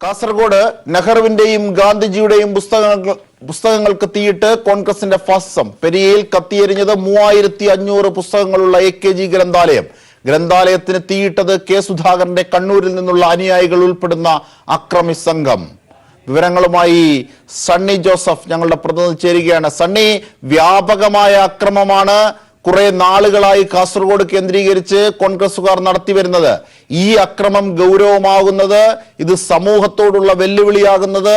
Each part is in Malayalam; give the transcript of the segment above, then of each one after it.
കാസർഗോഡ് നെഹ്റുവിന്റെയും ഗാന്ധിജിയുടെയും പുസ്തകങ്ങൾക്ക് തീയിട്ട് കോൺഗ്രസിന്റെ ഫാസിസം. പെരിയയിൽ കത്തിയെരിഞ്ഞത് 3500 പുസ്തകങ്ങളുള്ള AKG ഗ്രന്ഥാലയത്തിന് തീയിട്ടത് കെ സുധാകരന്റെ കണ്ണൂരിൽ നിന്നുള്ള അനുയായികൾ ഉൾപ്പെടുന്ന അക്രമി സംഘം. വിവരങ്ങളുമായി സണ്ണി ജോസഫ് ഞങ്ങളുടെ പ്രതിനിധി ചേരുകയാണ്. സണ്ണി, വ്യാപകമായ അക്രമമാണ് കുറെ നാളുകളായി കാസർഗോഡ് കേന്ദ്രീകരിച്ച് കോൺഗ്രസുകാർ നടത്തിവരുന്നത്. ഈ അക്രമം ഗൗരവമാകുന്നത്, ഇത് സമൂഹത്തോടുള്ള വെല്ലുവിളിയാകുന്നത്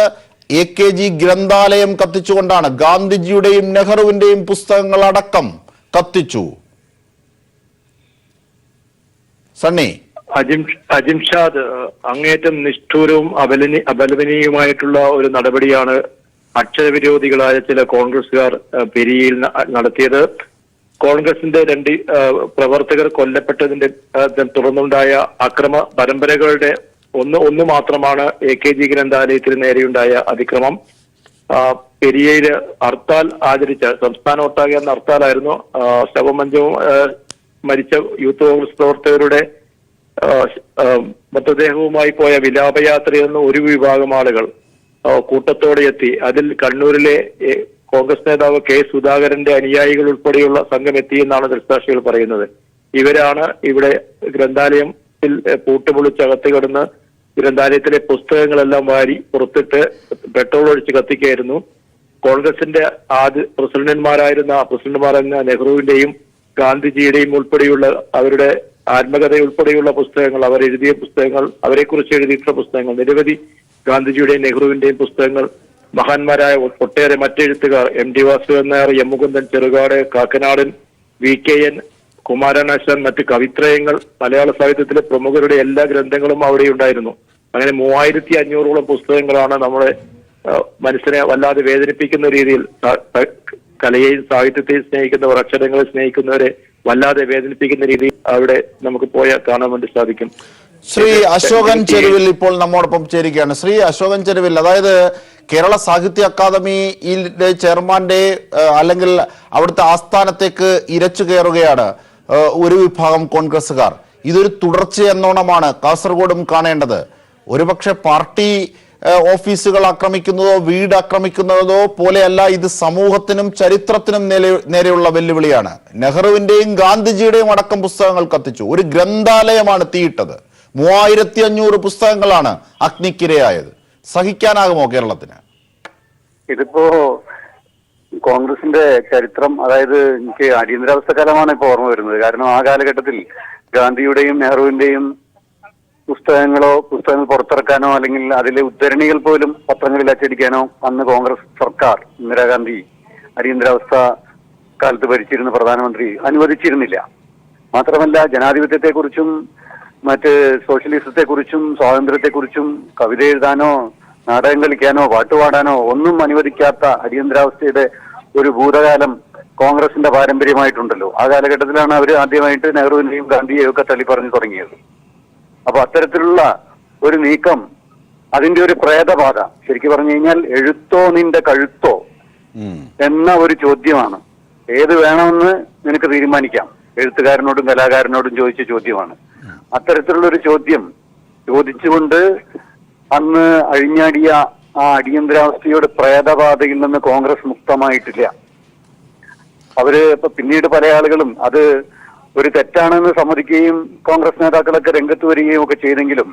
AKG ഗ്രന്ഥാലയം കത്തിച്ചുകൊണ്ടാണ്. ഗാന്ധിജിയുടെയും നെഹ്റുവിന്റെയും പുസ്തകങ്ങൾ അടക്കം കത്തിച്ചു. സണ്ണി, അജിംഷാദ്, അങ്ങേറ്റം നിഷ്ഠൂരവും അപലപനീയവുമായിട്ടുള്ള ഒരു നടപടിയാണ് അക്ഷരവിരോധികളായ ചില കോൺഗ്രസുകാർ പെരിയയിൽ നടത്തിയത്. കോൺഗ്രസിന്റെ 2 പ്രവർത്തകർ കൊല്ലപ്പെട്ടതിന്റെ തുടർന്നുണ്ടായ അക്രമ പരമ്പരകളുടെ ഒന്ന് മാത്രമാണ് AKG ഗ്രന്ഥാലയത്തിന് നേരെയുണ്ടായ അതിക്രമം. പെരിയയില് ഹർത്താൽ ആചരിച്ച സംസ്ഥാനമൊട്ടാകെ അന്ന് ഹർത്താലായിരുന്നു. ശവമഞ്ചവും മരിച്ച യൂത്ത് കോൺഗ്രസ് പ്രവർത്തകരുടെ മൃതദേഹവുമായി പോയ വിലാപയാത്രയെന്ന് ഒരു വിഭാഗം ആളുകൾ കൂട്ടത്തോടെ എത്തി. അതിൽ കണ്ണൂരിലെ കോൺഗ്രസ് നേതാവ് കെ സുധാകരന്റെ അനുയായികൾ ഉൾപ്പെടെയുള്ള സംഘം എത്തിയെന്നാണ് ദൃക്സാക്ഷികൾ പറയുന്നത്. ഇവരാണ് ഇവിടെ ഗ്രന്ഥാലയത്തിൽ പൂട്ടുപൊളിച്ചകത്ത് കിടന്ന് ഗ്രന്ഥാലയത്തിലെ പുസ്തകങ്ങളെല്ലാം വാരി പുറത്തിട്ട് പെട്രോൾ ഒഴിച്ച് കത്തിക്കായിരുന്നു. കോൺഗ്രസിന്റെ പ്രസിഡന്റുമാരായിരുന്ന നെഹ്റുവിന്റെയും ഗാന്ധിജിയുടെയും ഉൾപ്പെടെയുള്ള അവരുടെ ആത്മകഥ ഉൾപ്പെടെയുള്ള പുസ്തകങ്ങൾ, അവരെഴുതിയ പുസ്തകങ്ങൾ, അവരെക്കുറിച്ച് എഴുതിയിട്ടുള്ള പുസ്തകങ്ങൾ, നിരവധി ഗാന്ധിജിയുടെയും നെഹ്റുവിന്റെയും പുസ്തകങ്ങൾ, മഹാന്മാരായ ഒട്ടേറെ മറ്റെഴുത്തുകാർ, MD Vasudevan Nair, M Mukundan, Cherukad, Kakkanadan, VKN, Kumaranasan, മറ്റ് കവിത്രയങ്ങൾ, മലയാള സാഹിത്യത്തിലെ പ്രമുഖരുടെ എല്ലാ ഗ്രന്ഥങ്ങളും അവിടെ ഉണ്ടായിരുന്നു. അങ്ങനെ 3500ഓളം പുസ്തകങ്ങളാണ് നമ്മളെ മനസ്സിനെ വല്ലാതെ വേദനിപ്പിക്കുന്ന രീതിയിൽ, കലയെയും സാഹിത്യത്തെയും സ്നേഹിക്കുന്നവർ, അക്ഷരങ്ങളെ സ്നേഹിക്കുന്നവരെ വല്ലാതെ വേദനിപ്പിക്കുന്ന രീതിയിൽ അവിടെ നമുക്ക് പോയാൽ കാണാൻ വേണ്ടി സാധിക്കും. ശ്രീ അശോകൻ ചെരുവിൽ ഇപ്പോൾ നമ്മോടൊപ്പം ചേരുകയാണ്. ശ്രീ അശോകൻ ചെരുവിൽ, അതായത് കേരള സാഹിത്യ അക്കാദമിയിലെ ചെയർമാന്റെ അല്ലെങ്കിൽ അവിടുത്തെ ആസ്ഥാനത്തേക്ക് ഇരച്ചു കയറുകയാണ് ഒരു വിഭാഗം കോൺഗ്രസുകാർ. ഇതൊരു തുടർച്ചയെന്നോണമാണ് കാസർഗോഡും കാണേണ്ടത്. ഒരുപക്ഷെ പാർട്ടി ഓഫീസുകൾ ആക്രമിക്കുന്നതോ വീട് ആക്രമിക്കുന്നതോ പോലെയല്ല, ഇത് സമൂഹത്തിനും ചരിത്രത്തിനും നേരെയുള്ള വെല്ലുവിളിയാണ്. നെഹ്റുവിന്റെയും ഗാന്ധിജിയുടെയും അടക്കം പുസ്തകങ്ങൾ കത്തിച്ചു. ഒരു ഗ്രന്ഥാലയമാണ് തീയിട്ടത്. 3500 പുസ്തകങ്ങളാണ് അഗ്നിക്കിരയായത്. സഹിക്കാനാകുമോ കേരളത്തിന്? ഇതിപ്പോ കോൺഗ്രസിന്റെ ചരിത്രം, അതായത് എനിക്ക് അടിയന്തരാവസ്ഥ കാലമാണ് ഇപ്പൊ ഓർമ്മ വരുന്നത്. കാരണം ആ കാലഘട്ടത്തിൽ ഗാന്ധിയുടെയും നെഹ്റുവിന്റെയും പുസ്തകങ്ങൾ പുറത്തിറക്കാനോ അല്ലെങ്കിൽ അതിലെ ഉദ്ധരണികൾ പോലും പത്രങ്ങളിൽ അച്ചടിക്കാനോ അന്ന് കോൺഗ്രസ് സർക്കാർ, ഇന്ദിരാഗാന്ധി അടിയന്തരാവസ്ഥ കാലത്ത് ഭരിച്ചിരുന്ന പ്രധാനമന്ത്രി അനുവദിച്ചിരുന്നില്ല. മാത്രമല്ല, ജനാധിപത്യത്തെക്കുറിച്ചും മറ്റ് സോഷ്യലിസത്തെക്കുറിച്ചും സ്വാതന്ത്ര്യത്തെക്കുറിച്ചും കവിത എഴുതാനോ നാടകം കളിക്കാനോ പാട്ടുപാടാനോ ഒന്നും അനുവദിക്കാത്ത അടിയന്തരാവസ്ഥയുടെ ഒരു ഭൂതകാലം കോൺഗ്രസിന്റെ പാരമ്പര്യമായിട്ടുണ്ടല്ലോ. ആ കാലഘട്ടത്തിലാണ് അവർ ആദ്യമായിട്ട് നെഹ്റുവിനെയും ഗാന്ധിയെയും ഒക്കെ തള്ളി പറഞ്ഞു തുടങ്ങിയത്. അപ്പൊ അത്തരത്തിലുള്ള ഒരു നീക്കം, അതിന്റെ ഒരു പ്രേതബാധ, ശരിക്കും പറഞ്ഞു കഴിഞ്ഞാൽ എഴുത്തോ നിന്റെ കഴുത്തോ എന്ന ഒരു ചോദ്യമാണ്. ഏത് വേണമെന്ന് നിനക്ക് തീരുമാനിക്കാം, എഴുത്തുകാരനോടും കലാകാരനോടും ചോദിച്ച ചോദ്യമാണ്. അത്തരത്തിലുള്ള ഒരു ചോദ്യം ചോദിച്ചുകൊണ്ട് അന്ന് അഴിഞ്ഞാടിയ ആ അടിയന്തരാവസ്ഥയുടെ പ്രേതബാധയിൽ നിന്ന് കോൺഗ്രസ് മുക്തമായിട്ടില്ല. അവര് ഇപ്പൊ പിന്നീട് പല ആളുകളും അത് ഒരു തെറ്റാണെന്ന് സമ്മതിക്കുകയും കോൺഗ്രസ് നേതാക്കളൊക്കെ രംഗത്ത് വരികയും ഒക്കെ ചെയ്തെങ്കിലും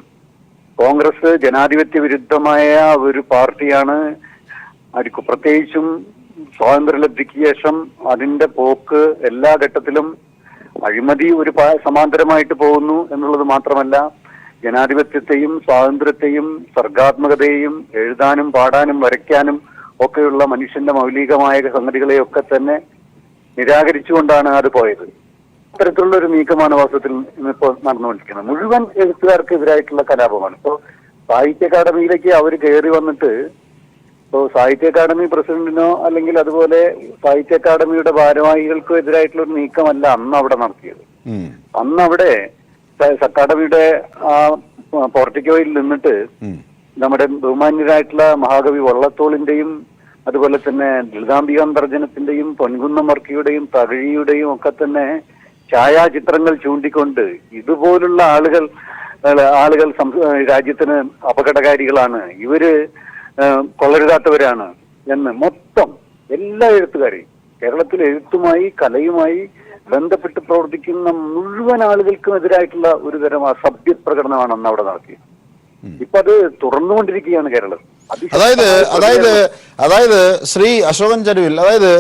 കോൺഗ്രസ് ജനാധിപത്യ വിരുദ്ധമായ ഒരു പാർട്ടിയാണ്. പ്രത്യേകിച്ചും സ്വാതന്ത്ര്യലബ്ധിക്ക് ശേഷം അതിന്റെ പോക്ക് എല്ലാ ഘട്ടത്തിലും അഴിമതി ഒരു സമാന്തരമായിട്ട് പോകുന്നു എന്നുള്ളത് മാത്രമല്ല, ജനാധിപത്യത്തെയും സ്വാതന്ത്ര്യത്തെയും സർഗാത്മകതയെയും എഴുതാനും പാടാനും വരയ്ക്കാനും ഒക്കെയുള്ള മനുഷ്യന്റെ മൗലികമായ സംഗതികളെയൊക്കെ തന്നെ നിരാകരിച്ചുകൊണ്ടാണ് അത് പോയത്. അത്തരത്തിലുള്ള ഒരു നീക്കമാണ് വാസ്തവത്തിൽ ഇന്നിപ്പോ നടന്നുകൊണ്ടിരിക്കുന്നത്. മുഴുവൻ എഴുത്തുകാർക്കെതിരായിട്ടുള്ള കലാപമാണ്. ഇപ്പോ സാഹിത്യ അക്കാദമിയിലേക്ക് അവർ കയറി വന്നിട്ട്, ഇപ്പോ സാഹിത്യ അക്കാദമി പ്രസിഡന്റിനോ അല്ലെങ്കിൽ അതുപോലെ സാഹിത്യ അക്കാദമിയുടെ ഭാരവാഹികൾക്കോ എതിരായിട്ടുള്ള ഒരു നീക്കമല്ല അന്ന് അവിടെ നടത്തിയത്. അന്ന് അവിടെ അക്കാദമിയുടെ ആ പോർട്ടിക്കോയിൽ നിന്നിട്ട് നമ്മുടെ ബഹുമാന്യരായിട്ടുള്ള മഹാകവി വള്ളത്തോളിന്റെയും അതുപോലെ തന്നെ ലളിതാംബികാന്തർജനത്തിന്റെയും പൊൻകുന്നം വർക്കിയുടെയും തകഴിയുടെയും ഒക്കെ തന്നെ ഛായാചിത്രങ്ങൾ ചൂണ്ടിക്കൊണ്ട് ഇതുപോലുള്ള ആളുകൾ ആളുകൾ രാജ്യത്തിന് അപകടകാരികളാണ്, ഇവര് കൊള്ളരുതാത്തവരാണ് എന്ന് മൊത്തം എല്ലാ എഴുത്തുകാരെയും, കേരളത്തിലെ എഴുത്തുമായി കലയുമായി ബന്ധപ്പെട്ട് പ്രവർത്തിക്കുന്ന മുഴുവൻ ആളുകൾക്കും എതിരായിട്ടുള്ള ഒരു തരം അസഭ്യ പ്രകടനമാണ് അന്ന് അവിടെ നടത്തിയത്. ഇപ്പൊ അത് തുടർന്നുകൊണ്ടിരിക്കുകയാണ് കേരളം. അതായത് ശ്രീ അശോകൻ ചരുവിൽ, അതായത്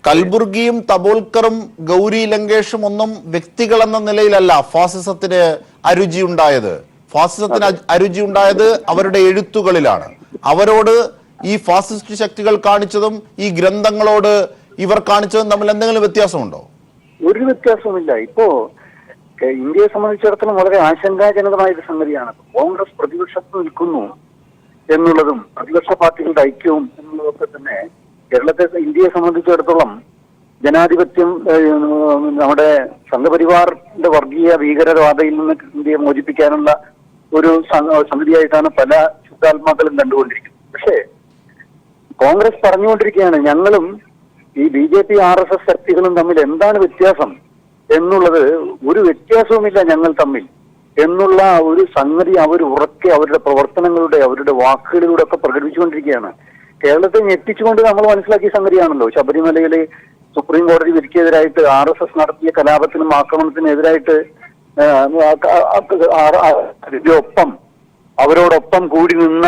കൽബുർഗിയും തബോൽക്കറും ഗൗരി ലങ്കേഷും ഒന്നും വ്യക്തികൾ എന്ന നിലയിലല്ല ഫാസിസത്തിന് അരുചിയുണ്ടായത്. ഫാസിസത്തിന് അരുചിയുണ്ടായത് അവരുടെ എഴുത്തുകളിലാണ്. അവരോട് ഈ ഫാസിസ്റ്റ് ശക്തികൾ കാണിച്ചതും ഈ ഗ്രന്ഥങ്ങളോട് ഇവർ കാണിച്ചതും തമ്മിൽ എന്തെങ്കിലും വ്യത്യാസമുണ്ടോ? ഒരു വ്യത്യാസവുമില്ല. ഇപ്പോ ഇന്ത്യയെ സംബന്ധിച്ചിടത്തോളം വളരെ ആശങ്കാജനകമായ ഒരു സംഗതിയാണ് കോൺഗ്രസ് പ്രതിപക്ഷത്ത് നിൽക്കുന്നു എന്നുള്ളതും പ്രതിപക്ഷ പാർട്ടികളുടെ ഐക്യവും എന്നുള്ളതൊക്കെ തന്നെ ഇന്ത്യയെ സംബന്ധിച്ചിടത്തോളം ജനാധിപത്യം, നമ്മുടെ സംഘപരിവാറിന്റെ വർഗീയ ഭീകരവാദയിൽ നിന്ന് ഇന്ത്യയെ മോചിപ്പിക്കാനുള്ള ഒരു സംഗതിയായിട്ടാണ് പല ശുദ്ധാത്മാക്കളും കണ്ടുകൊണ്ടിരിക്കുന്നത്. പക്ഷേ കോൺഗ്രസ് പറഞ്ഞുകൊണ്ടിരിക്കുകയാണ് ഞങ്ങളും ഈ BJP RSS ശക്തികളും തമ്മിൽ എന്താണ് വ്യത്യാസം എന്നുള്ളത്, ഒരു വ്യത്യാസവുമില്ല ഞങ്ങൾ തമ്മിൽ എന്നുള്ള ഒരു സംഗതി അവർ ഉറക്കെ അവരുടെ പ്രവർത്തനങ്ങളുടെ അവരുടെ വാക്കുകളിലൂടെ ഒക്കെ പ്രകടിപ്പിച്ചുകൊണ്ടിരിക്കുകയാണ്. കേരളത്തെ ഞെട്ടിച്ചുകൊണ്ട് നമ്മൾ മനസ്സിലാക്കിയ സംഗതിയാണല്ലോ ശബരിമലയിലെ സുപ്രീം കോടതി വിധിക്കെതിരായിട്ട് RSS നടത്തിയ കലാപത്തിനും ആക്രമണത്തിനും എതിരായിട്ട് ഒപ്പം അവരോടൊപ്പം കൂടി നിന്ന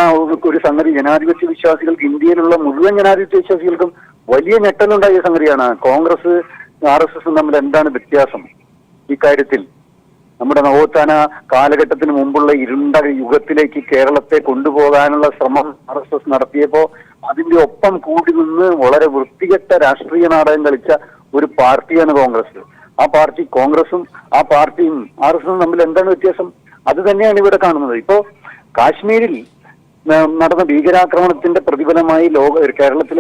ഒരു സംഗതി ജനാധിപത്യ വിശ്വാസികൾക്ക്, ഇന്ത്യയിലുള്ള മുഴുവൻ ജനാധിപത്യ വിശ്വാസികൾക്കും വലിയ ഞെട്ടലുണ്ടായ സംഗതിയാണ്. കോൺഗ്രസ് RSS തമ്മിൽ എന്താണ് വ്യത്യാസം ഇക്കാര്യത്തിൽ? നമ്മുടെ നവോത്ഥാന കാലഘട്ടത്തിന് മുമ്പുള്ള ഇരുണ്ട യുഗത്തിലേക്ക് കേരളത്തെ കൊണ്ടുപോകാനുള്ള ശ്രമം RSS നടത്തിയപ്പോ അതിന്റെ ഒപ്പം കൂടി നിന്ന് വളരെ വൃത്തികെട്ട രാഷ്ട്രീയ നാടകം കളിച്ച ഒരു പാർട്ടിയാണ് കോൺഗ്രസ്. ആ പാർട്ടി കോൺഗ്രസും ആ പാർട്ടിയും RSSും തമ്മിൽ എന്താണ് വ്യത്യാസം? അത് തന്നെയാണ് ഇവിടെ കാണുന്നത്. ഇപ്പോ കാശ്മീരിൽ നടന്ന ഭീകരാക്രമണത്തിന്റെ പ്രതിഫലമായി കേരളത്തിൽ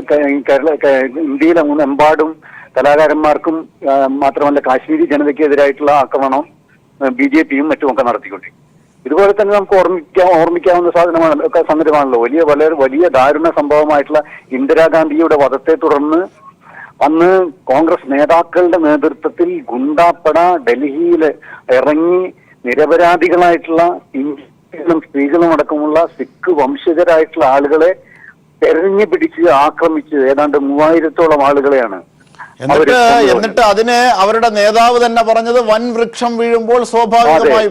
ഇന്ത്യയിലെമ്പാടും കലാകാരന്മാർക്കും മാത്രമല്ല കാശ്മീരി ജനതയ്ക്കെതിരായിട്ടുള്ള ആക്രമണം BJPയും മറ്റുമൊക്കെ നടത്തിക്കൊണ്ടിരിക്കും. ഇതുപോലെ തന്നെ നമുക്ക് ഓർമ്മിക്കാവുന്ന സംഗതിമാണല്ലോ വളരെ വലിയ ദാരുണ സംഭവമായിട്ടുള്ള ഇന്ദിരാഗാന്ധിയുടെ വധത്തെ തുടർന്ന് അന്ന് കോൺഗ്രസ് നേതാക്കളുടെ നേതൃത്വത്തിൽ ഗുണ്ടാപ്പട ഡൽഹിയിൽ ഇറങ്ങി നിരപരാധികളായിട്ടുള്ള സ്ത്രീകളും അടക്കമുള്ള സിഖ് വംശജരായിട്ടുള്ള ആളുകളെ തെരഞ്ഞു പിടിച്ച് ആക്രമിച്ച് ഏതാണ്ട് 3000-ഓളം ആളുകളെയാണ്. എന്നിട്ട് അതിന് അവരുടെ നേതാവ് തന്നെ പറഞ്ഞത് വൻ വൃക്ഷം വീഴുമ്പോൾ സ്വാഭാവികമായി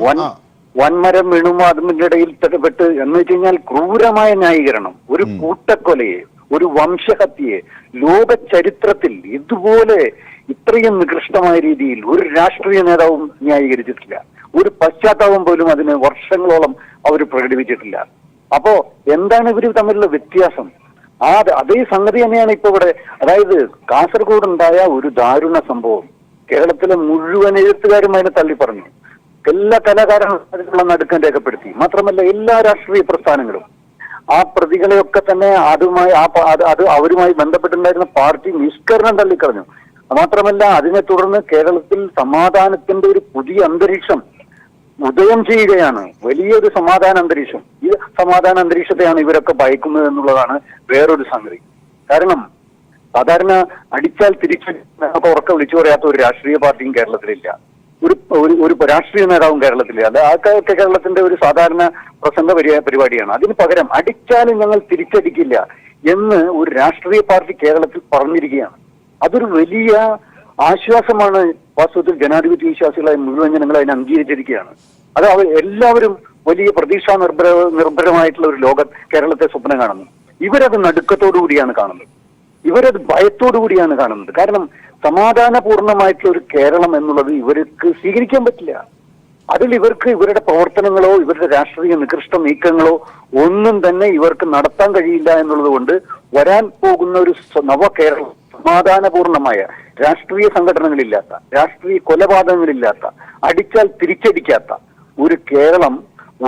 വൻമരം വീണുമ്പോ അതിന്റെ ഇടയിൽ പെട്ട് എന്ന് വെച്ച് കഴിഞ്ഞാൽ ക്രൂരമായ ന്യായീകരണം, ഒരു കൂട്ടക്കൊലയെ, ഒരു വംശഹത്യയെ ലോക ചരിത്രത്തിൽ ഇതുപോലെ ഇത്രയും നികൃഷ്ടമായ രീതിയിൽ ഒരു രാഷ്ട്രീയ നേതാവും ന്യായീകരിച്ചിട്ടില്ല. ഒരു പശ്ചാത്താപം പോലും അതിന് വർഷങ്ങളോളം അവർ പ്രകടിപ്പിച്ചിട്ടില്ല. അപ്പോ എന്താണ് ഇവർ തമ്മിലുള്ള വ്യത്യാസം? അതേ സംഗതി തന്നെയാണ് ഇപ്പൊ ഇവിടെ. അതായത് കാസർഗോഡ് ഉണ്ടായ ഒരു ദാരുണ സംഭവം കേരളത്തിലെ മുഴുവൻ എഴുത്തുകാരും അതിനെ തള്ളി പറഞ്ഞു. എല്ലാ കലാകാരന്മാരും നടുക്കം രേഖപ്പെടുത്തി. മാത്രമല്ല എല്ലാ രാഷ്ട്രീയ പ്രസ്ഥാനങ്ങളും ആ പ്രതികളെയൊക്കെ തന്നെ അവരുമായി ബന്ധപ്പെട്ടുണ്ടായിരുന്ന പാർട്ടി നിഷ്കരണം തള്ളിക്കളഞ്ഞു. മാത്രമല്ല അതിനെ തുടർന്ന് കേരളത്തിൽ സമാധാനത്തിന്റെ ഒരു പുതിയ അന്തരീക്ഷം ഉദയം ചെയ്യുകയാണ്. വലിയൊരു സമാധാന അന്തരീക്ഷം. ഈ സമാധാന അന്തരീക്ഷത്തെയാണ് ഇവരൊക്കെ ഭയക്കുന്നത് എന്നുള്ളതാണ് വേറൊരു സംഗതി. കാരണം സാധാരണ അടിച്ചാൽ തിരിച്ച് ഉറക്കെ വിളിച്ചു പറയാത്ത ഒരു രാഷ്ട്രീയ പാർട്ടിയും കേരളത്തിലില്ല, ഒരു രാഷ്ട്രീയ നേതാവും കേരളത്തിലില്ല. അത് ആൾക്കാർക്ക് കേരളത്തിന്റെ ഒരു സാധാരണ പ്രസംഗ പരിപാടിയാണ്. അതിന് പകരം അടിച്ചാലും ഞങ്ങൾ തിരിച്ചടിക്കില്ല എന്ന് ഒരു രാഷ്ട്രീയ പാർട്ടി കേരളത്തിൽ പറഞ്ഞിരിക്കുകയാണ്. അതൊരു വലിയ ആശ്വാസമാണ്. വാസ്തവത്തിൽ ജനാധിപത്യ വിശ്വാസികളായ മുഴുവൻ ജനങ്ങൾ അതിനെ അംഗീകരിച്ചിരിക്കുകയാണ്. അത് എല്ലാവരും വലിയ പ്രതീക്ഷാ നിർഭരമായിട്ടുള്ള ഒരു ലോകം കേരളത്തെ സ്വപ്നം കാണുന്നു. ഇവരത് നടുക്കത്തോടു കൂടിയാണ് കാണുന്നത്, ഇവരത് ഭയത്തോടു കൂടിയാണ് കാണുന്നത്. കാരണം സമാധാനപൂർണമായിട്ടുള്ള ഒരു കേരളം എന്നുള്ളത് ഇവർക്ക് സ്വീകരിക്കാൻ പറ്റില്ല. അതിൽ ഇവർക്ക് ഇവരുടെ പ്രവർത്തനങ്ങളോ ഇവരുടെ രാഷ്ട്രീയ നികൃഷ്ട നീക്കങ്ങളോ ഒന്നും തന്നെ ഇവർക്ക് നടത്താൻ കഴിയില്ല എന്നുള്ളത് കൊണ്ട് വരാൻ പോകുന്ന ഒരു നവകേരളം, സമാധാനപൂർണമായ രാഷ്ട്രീയ സംഘടനകളില്ലാത്ത, രാഷ്ട്രീയ കൊലപാതകങ്ങളില്ലാത്ത, അടിച്ചാൽ തിരിച്ചടിക്കാത്ത ഒരു കേരളം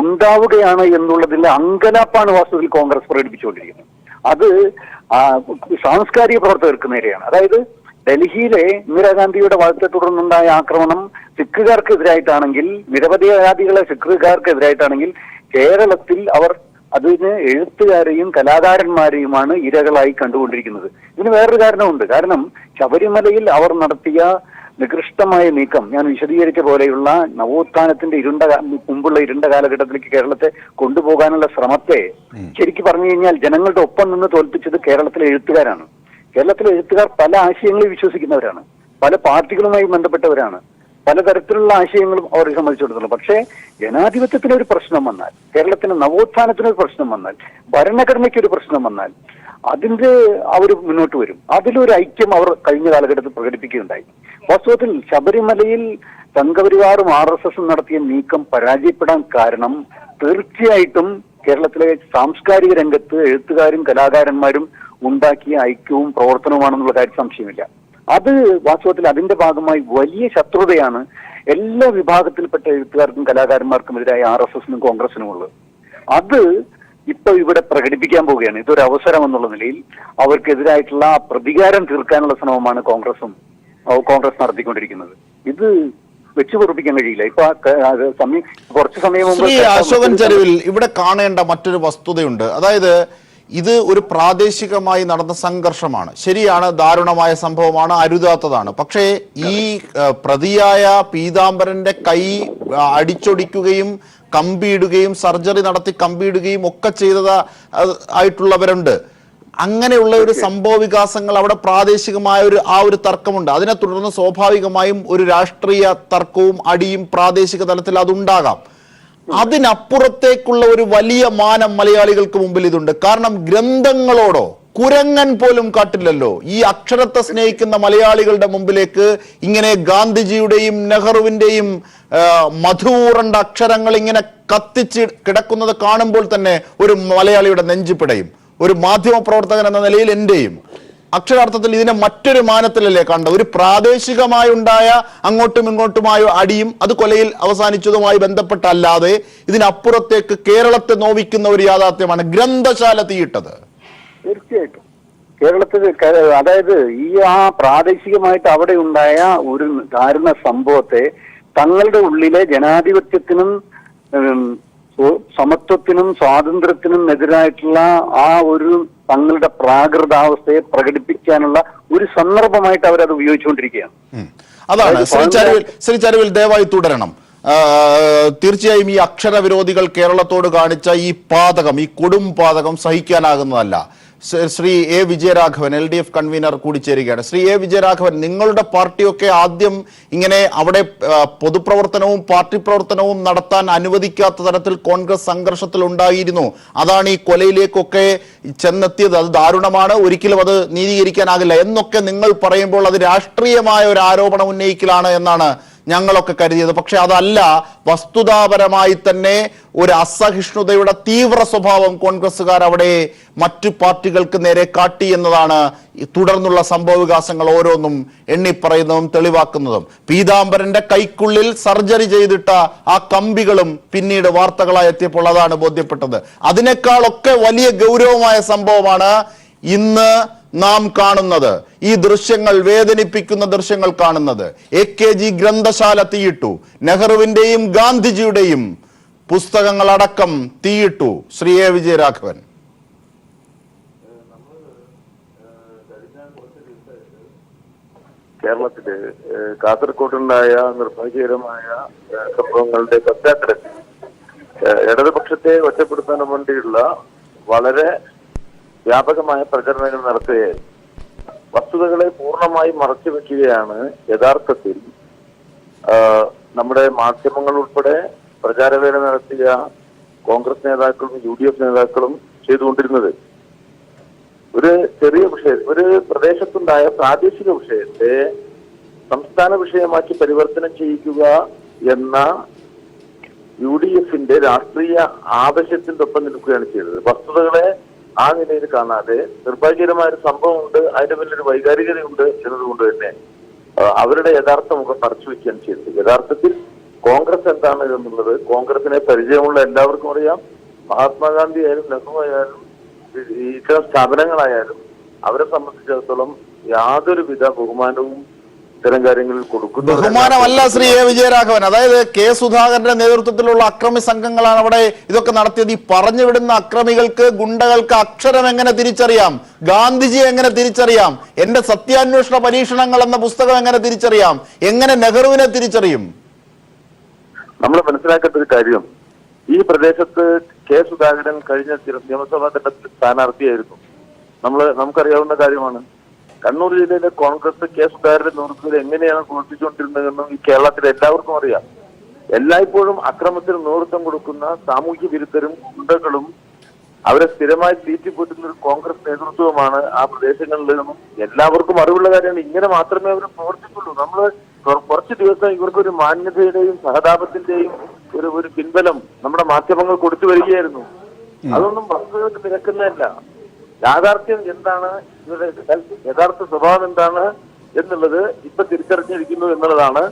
ഉണ്ടാവുകയാണ് എന്നുള്ളതിന്റെ അങ്കലാപ്പാണ് വാസ്തവത്തിൽ കോൺഗ്രസ് പ്രകടിപ്പിച്ചുകൊണ്ടിരിക്കുന്നത്. അത് സാംസ്കാരിക പ്രവർത്തകർക്ക് നേരെയാണ്. അതായത് ഡൽഹിയിലെ ഇന്ദിരാഗാന്ധിയുടെ വധത്തെ തുടർന്നുണ്ടായ ആക്രമണം സിഖുകാർക്കെതിരായിട്ടാണെങ്കിൽ, നിരവധിയാദികളെ സിഖുകാർക്കെതിരായിട്ടാണെങ്കിൽ, കേരളത്തിൽ അവർ അതിന് എഴുത്തുകാരെയും കലാകാരന്മാരെയുമാണ് ഇരകളായി കണ്ടുകൊണ്ടിരിക്കുന്നത്. ഇതിന് വേറൊരു കാരണമുണ്ട്. കാരണം ശബരിമലയിൽ അവർ നടത്തിയ നികൃഷ്ടമായ നീക്കം ഞാൻ വിശദീകരിച്ച പോലെയുള്ള നവോത്ഥാനത്തിന്റെ മുമ്പുള്ള ഇരുണ്ട കാലഘട്ടത്തിലേക്ക് കേരളത്തെ കൊണ്ടുപോകാനുള്ള ശ്രമത്തെ ശരിക്കും പറഞ്ഞു കഴിഞ്ഞാൽ ജനങ്ങളുടെ ഒപ്പം നിന്ന് തോൽപ്പിച്ചത് കേരളത്തിലെ എഴുത്തുകാരാണ്. കേരളത്തിലെ എഴുത്തുകാർ പല ആശയങ്ങളിൽ വിശ്വസിക്കുന്നവരാണ്, പല പാർട്ടികളുമായി ബന്ധപ്പെട്ടവരാണ്, പലതരത്തിലുള്ള ആശയങ്ങളും അവർ സമ്മതിച്ചെടുത്തുള്ളൂ. പക്ഷേ ജനാധിപത്യത്തിനൊരു പ്രശ്നം വന്നാൽ, കേരളത്തിന് നവോത്ഥാനത്തിനൊരു പ്രശ്നം വന്നാൽ, ഭരണഘടനയ്ക്കൊരു പ്രശ്നം വന്നാൽ അതിന്റെ അവർ മുന്നോട്ട് വരും. അതിലൊരു ഐക്യം അവർ കഴിഞ്ഞ കാലഘട്ടത്തിൽ പ്രകടിപ്പിക്കുകയുണ്ടായി. വാസ്തവത്തിൽ ശബരിമലയിൽ സംഘപരിവാറും RSSും നടത്തിയ നീക്കം പരാജയപ്പെടാൻ കാരണം തീർച്ചയായിട്ടും കേരളത്തിലെ സാംസ്കാരിക രംഗത്ത് എഴുത്തുകാരും കലാകാരന്മാരും ഉണ്ടാക്കിയ ഐക്യവും പ്രവർത്തനവുമാണെന്നുള്ള കാര്യം സംശയമില്ല. അത് വാസ്തവത്തിൽ അതിന്റെ ഭാഗമായി വലിയ ശത്രുതയാണ് എല്ലാ വിഭാഗത്തിൽപ്പെട്ട എഴുത്തുകാർക്കും കലാകാരന്മാർക്കും എതിരായ RSSനും കോൺഗ്രസിനും ഉള്ളത്. അത് ഇപ്പൊ ഇവിടെ പ്രകടിപ്പിക്കാൻ പോവുകയാണ്. ഇതൊരു അവസരം എന്നുള്ള നിലയിൽ അവർക്കെതിരായിട്ടുള്ള പ്രതികാരം തീർക്കാനുള്ള ശ്രമമാണ് കോൺഗ്രസ് നടത്തിക്കൊണ്ടിരിക്കുന്നത്. ഇത് വെച്ചു പൊറുപ്പിക്കാൻ കഴിയില്ല. ഇപ്പൊ കുറച്ചു സമയം മുമ്പ് അശോകൻ ചരുവിൽ ഇവിടെ കാണേണ്ട മറ്റൊരു വസ്തുതയുണ്ട്. അതായത് ഇത് ഒരു പ്രാദേശികമായി നടന്ന സംഘർഷമാണ്. ശരിയാണ്, ദാരുണമായ സംഭവമാണ്, അരുതാത്തതാണ്. പക്ഷേ ഈ പ്രതിയായ പീതാംബരന്റെ കൈ അടിച്ചൊടിക്കുകയും കമ്പിയിടുകയും സർജറി നടത്തി കമ്പിയിടുകയും ഒക്കെ ചെയ്തത് ആയിട്ടുള്ളവരുണ്ട്. അങ്ങനെയുള്ള ഒരു സംഭവ വികാസങ്ങൾ അവിടെ പ്രാദേശികമായ ഒരു തർക്കമുണ്ട്. അതിനെ തുടർന്ന് സ്വാഭാവികമായും ഒരു രാഷ്ട്രീയ തർക്കവും അടിയും പ്രാദേശിക തലത്തിൽ അതുണ്ടാകാം. അതിനപ്പുറത്തേക്കുള്ള ഒരു വലിയ മാനം മലയാളികൾക്ക് മുമ്പിൽ ഇതുണ്ട്. കാരണം ഗ്രന്ഥങ്ങളോടോ കുരങ്ങൻ പോലും കാട്ടില്ലല്ലോ. ഈ അക്ഷരത്തെ സ്നേഹിക്കുന്ന മലയാളികളുടെ മുമ്പിലേക്ക് ഇങ്ങനെ ഗാന്ധിജിയുടെയും നെഹ്റുവിന്റെയും മധുറണ്ട അക്ഷരങ്ങൾ ഇങ്ങനെ കത്തിച്ച് കിടക്കുന്നത് കാണുമ്പോൾ തന്നെ ഒരു മലയാളിയുടെ നെഞ്ചു പിടയും. ഒരു മാധ്യമ പ്രവർത്തകൻ എന്ന നിലയിൽ എന്റെയും അക്ഷരാർത്ഥത്തിൽ ഇതിനെ മറ്റൊരു മാനത്തിലല്ലേ കണ്ട. ഒരു പ്രാദേശികമായുണ്ടായ അങ്ങോട്ടും ഇങ്ങോട്ടുമായ അടിയും അത് കൊലയിൽ അവസാനിച്ചതുമായി ബന്ധപ്പെട്ടല്ലാതെ ഇതിനപ്പുറത്തേക്ക് കേരളത്തെ നോവിക്കുന്ന ഒരു യാഥാർത്ഥ്യമാണ് ഗ്രന്ഥശാല തീയിട്ടത്. തീർച്ചയായിട്ടും കേരളത്തിൽ അതായത് പ്രാദേശികമായിട്ട് അവിടെ ഉണ്ടായ ഒരു ദാരുണ സംഭവത്തെ തങ്ങളുടെ ഉള്ളിലെ ജനാധിപത്യത്തിനും സമത്വത്തിനും സ്വാതന്ത്ര്യത്തിനും എതിരായിട്ടുള്ള ഒരു തങ്ങളുടെ പ്രാകൃതാവസ്ഥയെ പ്രകടിപ്പിക്കാനുള്ള ഒരു സന്ദർഭമായിട്ട് അവരത് ഉപയോഗിച്ചുകൊണ്ടിരിക്കുകയാണ്. അതാണ് ശ്രീ ചരുവിൽ ദയവായി തുടരണം. തീർച്ചയായും ഈ അക്ഷരവിരോധികൾ കേരളത്തോട് കാണിച്ച ഈ പാതകം, ഈ കൊടും പാതകം സഹിക്കാനാകുന്നതല്ല. Shri A Vijayaraghavan LDF convener കൂടി ചേരുകയാണ്. ശ്രീ എ വിജയരാഘവൻ, നിങ്ങളുടെ പാർട്ടിയൊക്കെ ആദ്യം ഇങ്ങനെ അവിടെ പൊതുപ്രവർത്തനവും പാർട്ടി പ്രവർത്തനവും നടത്താൻ അനുവദിക്കാത്ത തരത്തിൽ കോൺഗ്രസ് സംഘർഷത്തിൽ ഉണ്ടായിരുന്നു. അതാണ് ഈ കൊലയിലേക്കൊക്കെ ചെന്നെത്തിയത്. അത് ദാരുണമാണ്, ഒരിക്കലും അത് നീതീകരിക്കാനാകില്ല എന്നൊക്കെ നിങ്ങൾ പറയുമ്പോൾ അത് രാഷ്ട്രീയമായ ഒരു ആരോപണം ഉന്നയിക്കലാണ് എന്നാണ് ഞങ്ങളൊക്കെ കരുതിയത്. പക്ഷെ അതല്ല, വസ്തുതാപരമായി തന്നെ ഒരു അസഹിഷ്ണുതയുടെ തീവ്ര സ്വഭാവം കോൺഗ്രസ്സുകാർ അവിടെ മറ്റു പാർട്ടികൾക്ക് നേരെ കാട്ടി എന്നതാണ് തുടർന്നുള്ള സംഭവ വികാസങ്ങൾ ഓരോന്നും എണ്ണിപ്പറയുന്നതും തെളിവാക്കുന്നതും. പീതാംബരന്റെ കൈക്കുള്ളിൽ സർജറി ചെയ്തിട്ട ആ കമ്പികളും പിന്നീട് വാർത്തകളായി എത്തിയപ്പോൾ അതാണ് ബോധ്യപ്പെട്ടത്. അതിനേക്കാളൊക്കെ വലിയ ഗൗരവമായ സംഭവമാണ് ഇന്ന് നാം കാണുന്നത്. ഈ ദൃശ്യങ്ങൾ, വേദനിപ്പിക്കുന്ന ദൃശ്യങ്ങൾ കാണുന്നത്. AKG ഗ്രന്ഥശാല തീയിട്ടു, നെഹ്റുവിന്റെയും ഗാന്ധിജിയുടെയും പുസ്തകങ്ങളടക്കം തീയിട്ടു. ശ്രീ എ വിജയരാഘവൻ, കേരളത്തില് കാസർഗോഡുണ്ടായ നിർഭാഗ്യകരമായ സംഭവങ്ങളുടെ പശ്ചാത്തലത്തിൽ ഇടതുപക്ഷത്തെ ഒറ്റപ്പെടുത്താൻ വേണ്ടിയുള്ള വളരെ വ്യാപകമായ പ്രചരണങ്ങൾ നടത്തുകയായി. വസ്തുതകളെ പൂർണ്ണമായി മറച്ചു വെക്കുകയാണ് യഥാർത്ഥത്തിൽ നമ്മുടെ മാധ്യമങ്ങൾ ഉൾപ്പെടെ പ്രചാരവേല നടത്തിയ കോൺഗ്രസ് നേതാക്കളും UDF നേതാക്കളും ചെയ്തുകൊണ്ടിരുന്നത്. ഒരു ചെറിയ വിഷയം, ഒരു പ്രദേശത്തുണ്ടായ പ്രാദേശിക വിഷയത്തെ സംസ്ഥാന വിഷയമാക്കി പരിവർത്തനം ചെയ്യിക്കുക എന്ന UDFന്റെ രാഷ്ട്രീയ ആവശ്യത്തിന്റെ ഒപ്പം നിൽക്കുകയാണ് ചെയ്തത്. വസ്തുതകളെ ആ നിലയിൽ കാണാതെ നിർഭാഗ്യകരമായ ഒരു സംഭവമുണ്ട്, അതിന്റെ പിന്നിലൊരു വൈകാരികതയുണ്ട് എന്നതുകൊണ്ട് തന്നെ അവരുടെ യഥാർത്ഥ മുഖം മറച്ചു വയ്ക്കുകയാണ് ചെയ്തത്. യഥാർത്ഥത്തിൽ കോൺഗ്രസ് എന്താണ് എന്നുള്ളത് കോൺഗ്രസിനെ പരിചയമുള്ള എല്ലാവർക്കും അറിയാം. മഹാത്മാഗാന്ധി ആയാലും നെഹ്റു ആയാലും ഇത്തരം സ്ഥാപനങ്ങളായാലും അവരെ സംബന്ധിച്ചിടത്തോളം യാതൊരുവിധ ബഹുമാനവും ഇത്തരം കാര്യങ്ങളിൽ കൊടുക്കുന്ന ബഹുമാനമല്ല ശ്രീ എ വിജയരാഘവൻ. അതായത് കെ സുധാകരന്റെ നേതൃത്വത്തിലുള്ള അക്രമി സംഘങ്ങളാണ് അവിടെ ഇതൊക്കെ നടത്തിയത്. ഈ പറഞ്ഞു വിടുന്ന അക്രമികൾക്ക്, ഗുണ്ടകൾക്ക് അക്ഷരം എങ്ങനെ തിരിച്ചറിയാം? ഗാന്ധിജി എങ്ങനെ തിരിച്ചറിയാം? എന്റെ സത്യാന്വേഷണ പരീക്ഷണങ്ങൾ എന്ന പുസ്തകം എങ്ങനെ തിരിച്ചറിയാം? എങ്ങനെ നെഹ്റുവിനെ തിരിച്ചറിയും? നമ്മൾ മനസ്സിലാക്കേണ്ട ഒരു കാര്യം, ഈ പ്രദേശത്ത് കെ സുധാകരൻ കഴിഞ്ഞ നിയമസഭാ തെരഞ്ഞെടുപ്പിൽ സ്ഥാനാർത്ഥിയായിരുന്നു. നമുക്കറിയാവുന്ന കാര്യമാണ്. കണ്ണൂർ ജില്ലയിലെ കോൺഗ്രസ് കെ സുധാകരന്റെ നേതൃത്വത്തിൽ എങ്ങനെയാണ് പ്രവർത്തിച്ചുകൊണ്ടിരുന്നതെന്നും ഈ കേരളത്തിലെ എല്ലാവർക്കും അറിയാം. എല്ലായ്പ്പോഴും അക്രമത്തിന് നേതൃത്വം കൊടുക്കുന്ന സാമൂഹ്യ വിരുദ്ധരും ഗുണ്ടകളും അവരെ സ്ഥിരമായി തീറ്റിപ്പോറ്റുന്ന ഒരു കോൺഗ്രസ് നേതൃത്വമാണ് ആ പ്രദേശങ്ങളിൽ നിന്നും എല്ലാവർക്കും അറിവുള്ള കാര്യമാണ്. ഇങ്ങനെ മാത്രമേ അവർ പ്രവർത്തിക്കുള്ളൂ. നമ്മൾ കുറച്ച് ദിവസം ഇവർക്കൊരു മാന്യതയുടെയും സഹതാപത്തിന്റെയും ഒരു പിൻബലം നമ്മുടെ മാധ്യമങ്ങൾ കൊടുത്തു വരികയായിരുന്നു. അതൊന്നും വസ്തുതകൾക്ക് നിരക്കുന്നതല്ല. യാഥാർത്ഥ്യം എന്താണ്, ഇവരുടെ യഥാർത്ഥ സ്വഭാവം എന്താണ് എന്നുള്ളത് ഇപ്പൊ തിരിച്ചറിഞ്ഞിരിക്കുന്നു എന്നുള്ളതാണ്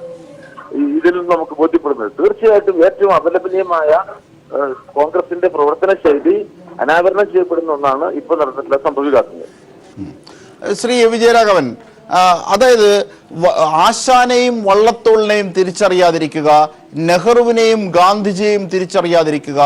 ഇതിൽ നിന്ന് നമുക്ക് ബോധ്യപ്പെടുന്നത്. തീർച്ചയായിട്ടും ഏറ്റവും അപലപനീയമായ കോൺഗ്രസിന്റെ പ്രവർത്തന ശൈലി അനാവരണം ചെയ്യപ്പെടുന്ന ഒന്നാണ് ഇപ്പൊ നടന്നിട്ടുള്ള സംഭവിക്കാത്തത്. ശ്രീ വിജയരാഘവൻ, അതായത് ആശാനെയും വള്ളത്തോളിനെയും തിരിച്ചറിയാതിരിക്കുക, നെഹ്റുവിനെയും ഗാന്ധിജിയെയും തിരിച്ചറിയാതിരിക്കുക,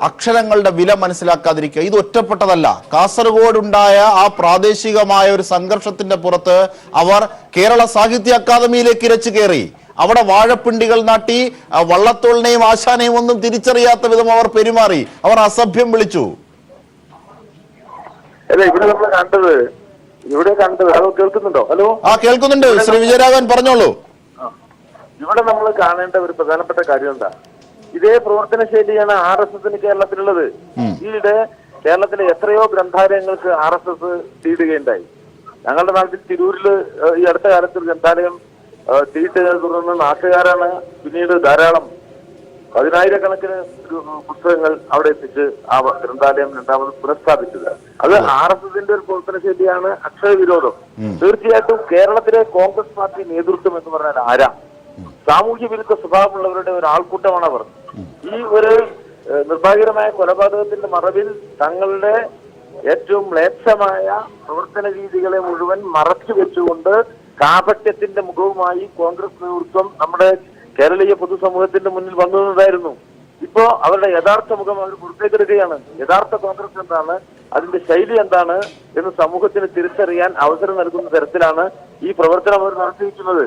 അക്ഷരങ്ങളുടെ വില മനസ്സിലാക്കാതിരിക്കുക, ഇത് ഒറ്റപ്പെട്ടതല്ല. കാസർഗോഡുണ്ടായ ആ പ്രാദേശികമായ ഒരു സംഘർഷത്തിന്റെ പുറത്ത് അവർ കേരള സാഹിത്യ അക്കാദമിയിലേക്ക് ഇരച്ചു കയറി. അവിടെ വാഴപ്പിണ്ടികൾ നാട്ടി വള്ളത്തോളിനെയും ആശാനെയും ഒന്നും തിരിച്ചറിയാത്ത വിധം അവർ പെരുമാറി. അവർ അസഭ്യം വിളിച്ചു. അല്ല, ഇവിടെ നമ്മൾ കണ്ടത് ഹലോ, കേൾക്കുന്നുണ്ടോ? ഹലോ, കേൾക്കുന്നുണ്ട്. ശ്രീ വിജയരാഘവൻ പറഞ്ഞോളൂ. ഇവിടെ നമ്മൾ കാണേണ്ട ഒരു പ്രധാനപ്പെട്ട കാര്യം എന്താ, ഇതേ പ്രവർത്തന ശൈലിയാണ് RSSന് കേരളത്തിലുള്ളത്. ഈയിടെ കേരളത്തിലെ എത്രയോ ഗ്രന്ഥാലയങ്ങൾക്ക് RSS തീടുകയുണ്ടായി. ഞങ്ങളുടെ നാട്ടിൽ തിരൂരിൽ ഈ അടുത്ത കാലത്ത് ഒരു ഗ്രന്ഥാലയം തീയിട്ടതിനെ തുടർന്ന് നാട്ടുകാരാണ് പിന്നീട് ധാരാളം 10,000-കണക്കിന് പുസ്തകങ്ങൾ അവിടെ എത്തിച്ച് ആ ഗ്രന്ഥാലയം രണ്ടാമത് പുനഃസ്ഥാപിച്ചത്. അത് RSSന്റെ ഒരു പ്രവർത്തന ശൈലിയാണ്, അക്ഷരവിരോധം. തീർച്ചയായിട്ടും കേരളത്തിലെ കോൺഗ്രസ് പാർട്ടി നേതൃത്വം എന്ന് പറഞ്ഞാൽ ആരാ? സാമൂഹ്യ വിരുദ്ധ സ്വഭാവമുള്ളവരുടെ ഒരു ആൾക്കൂട്ടമാണ് അവർ. ഈ ഒരു നിർഭാഗ്യകരമായ കൊലപാതകത്തിന്റെ മറവിൽ തങ്ങളുടെ ഏറ്റവും മ്ലേച്ഛമായ പ്രവർത്തന രീതികളെ മുഴുവൻ മറച്ചു വെച്ചുകൊണ്ട് കാപട്യത്തിന്റെ മുഖവുമായി കോൺഗ്രസ് നേതൃത്വം നമ്മുടെ കേരളീയ പൊതുസമൂഹത്തിന്റെ മുന്നിൽ വന്നതായിരുന്നു. ഇപ്പോ അവരുടെ യഥാർത്ഥ മുഖം അവർ പുറത്തേക്കെടുക്കുകയാണ്. യഥാർത്ഥ കോൺഗ്രസ് എന്താണ്, അതിന്റെ ശൈലി എന്താണ് എന്ന് സമൂഹത്തിന് തിരിച്ചറിയാൻ അവസരം നൽകുന്ന തരത്തിലാണ് ഈ പ്രവർത്തനം അവർ നടത്തിയിരിക്കുന്നത്.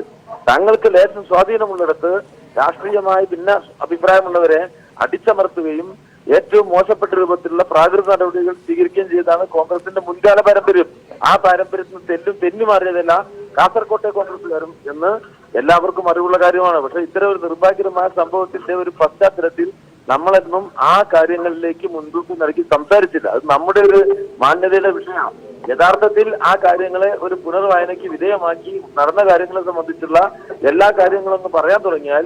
തങ്ങൾക്ക് ലേശം സ്വാധീനമുള്ളിടത്ത് രാഷ്ട്രീയമായി ഭിന്ന അഭിപ്രായമുള്ളവരെ അടിച്ചമർത്തുകയും ഏറ്റവും മോശപ്പെട്ട രൂപത്തിലുള്ള പ്രാകൃത നടപടികൾ സ്വീകരിക്കുകയും ചെയ്താണ് കോൺഗ്രസിന്റെ മുൻകാല പാരമ്പര്യം. ആ പാരമ്പര്യത്തിന് തെന്നി മാറിയതല്ല കാസർകോട്ടെ കോൺഗ്രസുകാരും എന്ന് എല്ലാവർക്കും അറിവുള്ള കാര്യമാണ്. പക്ഷെ ഇത്തരം ഒരു നിർഭാഗ്യകരമായ സംഭവത്തിന്റെ ഒരു പശ്ചാത്തലത്തിൽ നമ്മളെന്നും ആ കാര്യങ്ങളിലേക്ക് മുൻതൂക്കം നൽകി സംസാരിച്ചില്ല. അത് നമ്മുടെ ഒരു മാന്യതയുടെ വിഷയമാണ്. യഥാർത്ഥത്തിൽ ആ കാര്യങ്ങളെ ഒരു പുനർവായനയ്ക്ക് വിധേയമാക്കി നടന്ന കാര്യങ്ങളെ സംബന്ധിച്ചുള്ള എല്ലാ കാര്യങ്ങളൊന്നും പറയാൻ തുടങ്ങിയാൽ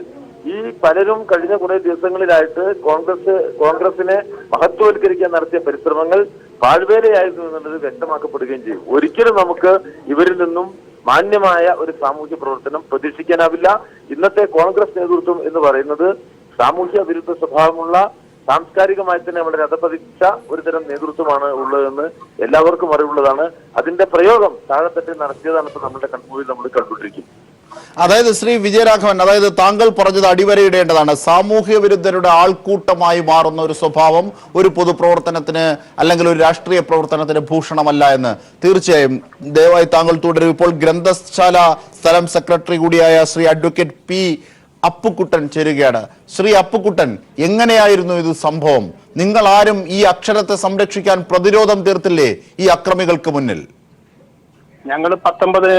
ഈ പലരും കഴിഞ്ഞ കുറെ ദിവസങ്ങളിലായിട്ട് കോൺഗ്രസിനെ മഹത്വവൽക്കരിക്കാൻ നടത്തിയ പരിശ്രമങ്ങൾ പാഴ്വേലയായിരുന്നു എന്നുള്ളത് വ്യക്തമാക്കപ്പെടുകയും ചെയ്യും. ഒരിക്കലും നമുക്ക് ഇവരിൽ നിന്നും മാന്യമായ ഒരു സാമൂഹ്യ പ്രവർത്തനം പ്രതീക്ഷിക്കാനാവില്ല. ഇന്നത്തെ കോൺഗ്രസ് നേതൃത്വം എന്ന് പറയുന്നത് സാമൂഹ്യ വിരുദ്ധ സ്വഭാവമുള്ള, സാംസ്കാരികമായി തന്നെ വളരെ അധപതിച്ച ഒരു തരം നേതൃത്വമാണ് ഉള്ളതെന്ന് എല്ലാവർക്കും അറിവുള്ളതാണ്. അതിന്റെ പ്രയോഗം താഴെത്തട്ടിൽ നടത്തിയതാണ് ഇപ്പൊ നമ്മുടെ കൺമുമ്പിൽ നമ്മൾ കണ്ടുകൊണ്ടിരിക്കും. അതായത് ശ്രീ വിജയരാഘവൻ, അതായത് താങ്കൾ പറഞ്ഞത് അടിവരയിടേണ്ടതാണ്. സാമൂഹ്യ വിരുദ്ധരുടെ ആൾക്കൂട്ടമായി മാറുന്ന ഒരു സ്വഭാവം ഒരു പൊതുപ്രവർത്തനത്തിന് അല്ലെങ്കിൽ ഒരു രാഷ്ട്രീയ പ്രവർത്തനത്തിന് ഭൂഷണമല്ല എന്ന്. തീർച്ചയായും ദയവായി താങ്കൾ തുടരും. ഇപ്പോൾ ഗ്രന്ഥശാല സ്ഥലം സെക്രട്ടറി കൂടിയായ ശ്രീ അഡ്വക്കേറ്റ് പി അപ്പുക്കുട്ടൻ ചേരുകയാണ്. ശ്രീ അപ്പുക്കുട്ടൻ, എങ്ങനെയായിരുന്നു ഇത് സംഭവം? നിങ്ങൾ ആരും ഈ അക്ഷരത്തെ സംരക്ഷിക്കാൻ പ്രതിരോധം തീർത്തില്ലേ ഈ അക്രമികൾക്ക് മുന്നിൽ? ഞങ്ങൾ 19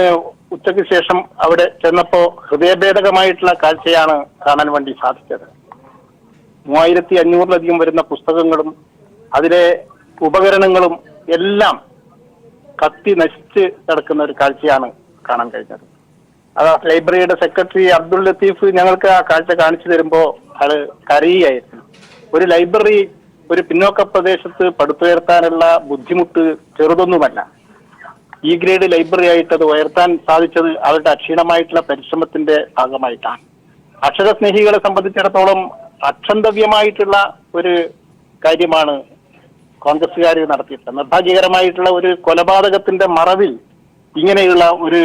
ഉച്ചയ്ക്ക് ശേഷം അവിടെ ചെന്നപ്പോ ഹൃദയഭേദകമായിട്ടുള്ള കാഴ്ചയാണ് കാണാൻ വേണ്ടി സാധിച്ചത്. 3500-ലധികം വരുന്ന പുസ്തകങ്ങളും അതിലെ ഉപകരണങ്ങളും എല്ലാം കത്തി നശിച്ച് കിടക്കുന്ന ഒരു കാഴ്ചയാണ് കാണാൻ കഴിഞ്ഞത്. അത് ലൈബ്രറിയുടെ സെക്രട്ടറി അബ്ദുൾ ലത്തീഫ് ഞങ്ങൾക്ക് ആ കാഴ്ച കാണിച്ചു തരുമ്പോ ആള് കരയുകയായിരുന്നു. ഒരു ലൈബ്രറി ഒരു പിന്നോക്ക പ്രദേശത്ത് പടുത്തുയർത്താനുള്ള ബുദ്ധിമുട്ട് ചെറുതൊന്നുമല്ല. ഈ ഗ്രേഡ് ലൈബ്രറി ആയിട്ട് അത് ഉയർത്താൻ സാധിച്ചത് അവരുടെ അക്ഷീണമായിട്ടുള്ള പരിശ്രമത്തിന്റെ ഭാഗമായിട്ടാണ്. അക്ഷരസ്നേഹികളെ സംബന്ധിച്ചിടത്തോളം അക്ഷന്തവ്യമായിട്ടുള്ള ഒരു കാര്യമാണ് കോൺഗ്രസുകാർ നടത്തിയിട്ടുള്ളത്. നിർഭാഗ്യകരമായിട്ടുള്ള ഒരു കൊലപാതകത്തിന്റെ മറവിൽ ഇങ്ങനെയുള്ള ഒരു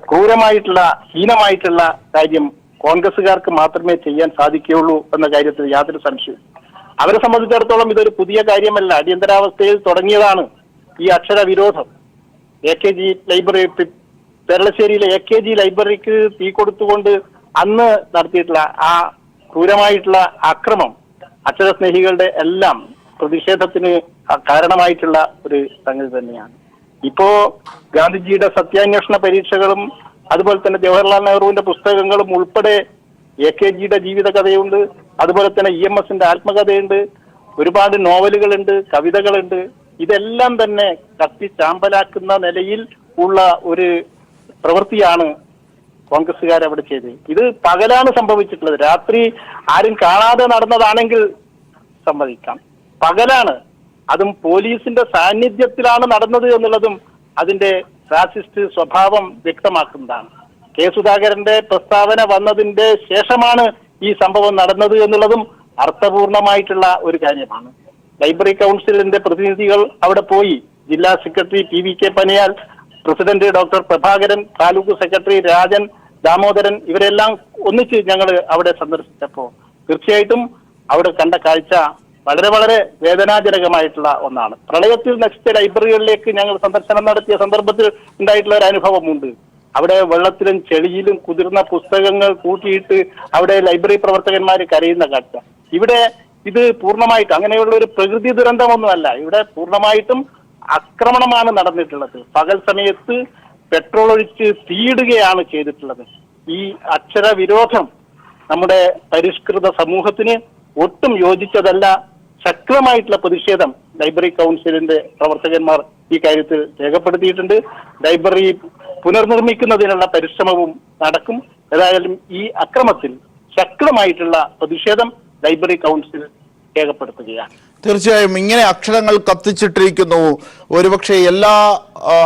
ക്രൂരമായിട്ടുള്ള ഹീനമായിട്ടുള്ള കാര്യം കോൺഗ്രസുകാർക്ക് മാത്രമേ ചെയ്യാൻ സാധിക്കുകയുള്ളൂ എന്ന കാര്യത്തിൽ യാതൊരു സംശയവും. അവരെ സംബന്ധിച്ചിടത്തോളം ഇതൊരു പുതിയ കാര്യമല്ല. അടിയന്തരാവസ്ഥയിൽ തുടങ്ങിയതാണ് ഈ അക്ഷര വിരോധം. AKG ലൈബ്രറി, പെരളശ്ശേരിയിലെ AKG ലൈബ്രറിക്ക് തീ കൊടുത്തുകൊണ്ട് അന്ന് നടത്തിയിട്ടുള്ള ആ ക്രൂരമായിട്ടുള്ള അക്രമം അക്ഷരസ്നേഹികളുടെ എല്ലാം പ്രതിഷേധത്തിന് കാരണമായിട്ടുള്ള ഒരു സംഗതി തന്നെയാണ്. ഇപ്പോ ഗാന്ധിജിയുടെ സത്യാന്വേഷണ പരീക്ഷകളും അതുപോലെ തന്നെ ജവഹർലാൽ നെഹ്റുവിന്റെ പുസ്തകങ്ങളും ഉൾപ്പെടെ AKGയുടെ ജീവിതകഥയുണ്ട്, അതുപോലെ തന്നെ EMSന്റെ ആത്മകഥയുണ്ട്, ഒരുപാട് നോവലുകളുണ്ട്, കവിതകളുണ്ട്. ഇതെല്ലാം തന്നെ കത്തിച്ചാമ്പലാക്കുന്ന നിലയിൽ ഉള്ള ഒരു പ്രവൃത്തിയാണ് കോൺഗ്രസുകാർ അവിടെ ചെയ്തത്. ഇത് പകലാണ് സംഭവിച്ചിട്ടുള്ളത്. രാത്രി ആരും കാണാതെ നടന്നതാണെങ്കിൽ സമ്മതിക്കാം. പകലാണ്, അതും പോലീസിന്റെ സാന്നിധ്യത്തിലാണ് നടന്നത് എന്നുള്ളതും അതിന്റെ ഫാസിസ്റ്റ് സ്വഭാവം വ്യക്തമാക്കുന്നതാണ്. കെ സുധാകരന്റെ പ്രസ്താവന വന്നതിന്റെ ശേഷമാണ് ഈ സംഭവം നടന്നത് എന്നുള്ളതും അർത്ഥപൂർണമായിട്ടുള്ള ഒരു കാര്യമാണ്. ലൈബ്രറി കൗൺസിലിന്റെ പ്രതിനിധികൾ അവിടെ പോയി. ജില്ലാ സെക്രട്ടറി PVK പനിയാൽ, president doctor Prabhakaran, taluk secretary Rajan, Damodaran, ഇവരെല്ലാം ഒന്നിച്ച് ഞങ്ങൾ അവിടെ സന്ദർശിച്ചപ്പോ തീർച്ചയായിട്ടും അവിടെ കണ്ട കാഴ്ച വളരെ വളരെ വേദനാജനകമായിട്ടുള്ള ഒന്നാണ്. പ്രളയത്തിൽ നശിച്ച ലൈബ്രറികളിലേക്ക് ഞങ്ങൾ സന്ദർശനം നടത്തിയ സന്ദർഭത്തിൽ ഉണ്ടായിട്ടുള്ള ഒരു അനുഭവമുണ്ട്. അവിടെ വെള്ളത്തിലും ചെളിയിലും കുതിർന്ന പുസ്തകങ്ങൾ കൂട്ടിയിട്ട് അവിടെ ലൈബ്രറി പ്രവർത്തകന്മാർ കരയുന്ന കാഴ്ച. ഇവിടെ ഇത് പൂർണ്ണമായിട്ടും അങ്ങനെയുള്ള ഒരു പ്രകൃതി ദുരന്തമൊന്നുമല്ല. ഇവിടെ പൂർണ്ണമായിട്ടും ആക്രമണമാണ് നടന്നിട്ടുള്ളത്. പകൽ സമയത്ത് പെട്രോൾ ഒഴിച്ച് തീയിടുകയാണ് ചെയ്തിട്ടുള്ളത്. ഈ അക്ഷര വിരോധം നമ്മുടെ പരിഷ്കൃത സമൂഹത്തിന് ഒട്ടും യോജിച്ചതല്ല. ശക്തമായിട്ടുള്ള പ്രതിഷേധം ലൈബ്രറി കൗൺസിലിന്റെ പ്രവർത്തകന്മാർ ഈ കാര്യത്തിൽ രേഖപ്പെടുത്തിയിട്ടുണ്ട്. ലൈബ്രറി പുനർനിർമ്മിക്കുന്നതിനുള്ള പരിശ്രമവും നടക്കും. ഏതായാലും ഈ അക്രമത്തിൽ ശക്തമായിട്ടുള്ള പ്രതിഷേധം ലൈബ്രറി കൗൺസിൽ രേഖപ്പെടുത്തുകയാണ്. തീർച്ചയായും ഇങ്ങനെ അക്ഷരങ്ങൾ കത്തിച്ചിട്ടിരിക്കുന്നു. ഒരുപക്ഷെ എല്ലാ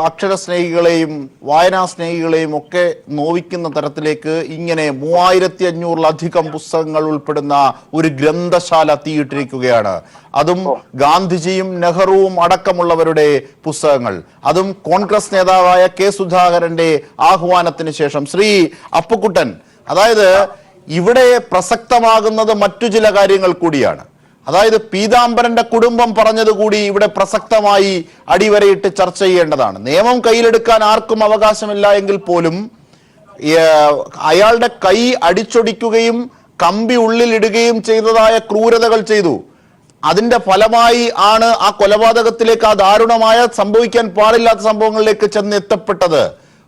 അക്ഷര സ്നേഹികളെയും വായനാ സ്നേഹികളെയും ഒക്കെ നോവിക്കുന്ന തരത്തിലേക്ക് ഇങ്ങനെ 3500-ലധികം പുസ്തകങ്ങൾ ഉൾപ്പെടുന്ന ഒരു ഗ്രന്ഥശാല തീയിട്ടിരിക്കുകയാണ്. അതും ഗാന്ധിജിയും നെഹ്റുവും അടക്കമുള്ളവരുടെ പുസ്തകങ്ങൾ, അതും കോൺഗ്രസ് നേതാവായ കെ സുധാകരന്റെ ആഹ്വാനത്തിന് ശേഷം. ശ്രീ അപ്പുക്കുട്ടൻ, അതായത് ഇവിടെ പ്രസക്തമാകുന്നത് മറ്റു ചില കാര്യങ്ങൾ കൂടിയാണ്. അതായത് പീതാംബരന്റെ കുടുംബം പറഞ്ഞതുകൂടി ഇവിടെ പ്രസക്തമായി അടിവരയിട്ട് ചർച്ച ചെയ്യേണ്ടതാണ്. നിയമം കയ്യിലെടുക്കാൻ ആർക്കും അവകാശമില്ല എങ്കിൽ പോലും അയാളുടെ കൈ അടിച്ചൊടിക്കുകയും കമ്പി ഉള്ളിലിടുകയും ചെയ്തതായ ക്രൂരതകൾ ചെയ്തു. അതിന്റെ ഫലമായി ആണ് ആ കൊലപാതകത്തിലേക്ക്, ആ ദാരുണമായ സംഭവിക്കാൻ പാടില്ലാത്ത സംഭവങ്ങളിലേക്ക് ചെന്ന് എത്തപ്പെട്ടത്.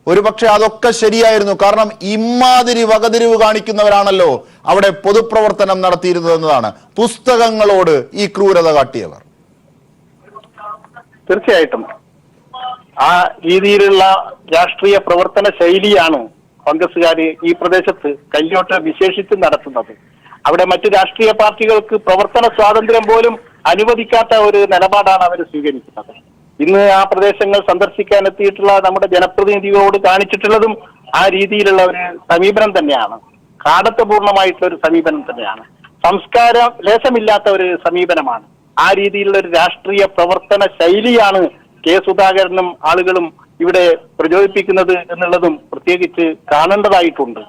ഒരുപക്ഷെ അതൊക്കെ ശരിയായിരുന്നു. കാരണം ഇമാതിരി വകതിരിവ് കാണിക്കുന്നവരാണല്ലോ അവിടെ പൊതുപ്രവർത്തനം നടത്തിയിരുന്നത് എന്നതാണ്. പുസ്തകങ്ങളോട് ഈ ക്രൂരത കാട്ടിയവർ തീർച്ചയായിട്ടും ആ രീതിയിലുള്ള രാഷ്ട്രീയ പ്രവർത്തന ശൈലിയാണ് കോൺഗ്രസുകാർ ഈ പ്രദേശത്ത് കല്യോട്ട് വിശേഷിച്ച് നടത്തുന്നത്. അവിടെ മറ്റു രാഷ്ട്രീയ പാർട്ടികൾക്ക് പ്രവർത്തന സ്വാതന്ത്ര്യം പോലും അനുവദിക്കാത്ത ഒരു നിലപാടാണ് അവർ സ്വീകരിക്കുന്നത്. ഇന്ന് ആ പ്രദേശങ്ങൾ സന്ദർശിക്കാൻ എത്തിയിട്ടുള്ള നമ്മുടെ ജനപ്രതിനിധികളോട് കാണിച്ചിട്ടുള്ളതും ആ രീതിയിലുള്ള ഒരു സമീപനം തന്നെയാണ്. കാടത്തപൂർണമായിട്ടുള്ള ഒരു സമീപനം തന്നെയാണ്. സംസ്കാരം ലേശമില്ലാത്ത ഒരു സമീപനമാണ്. ആ രീതിയിലുള്ള ഒരു രാഷ്ട്രീയ പ്രവർത്തന ശൈലിയാണ് കെ സുധാകരനും ആളുകളും ഇവിടെ പ്രചോദിപ്പിക്കുന്നത് എന്നുള്ളതും പ്രത്യേകിച്ച് കാണേണ്ടതായിട്ടുണ്ട്.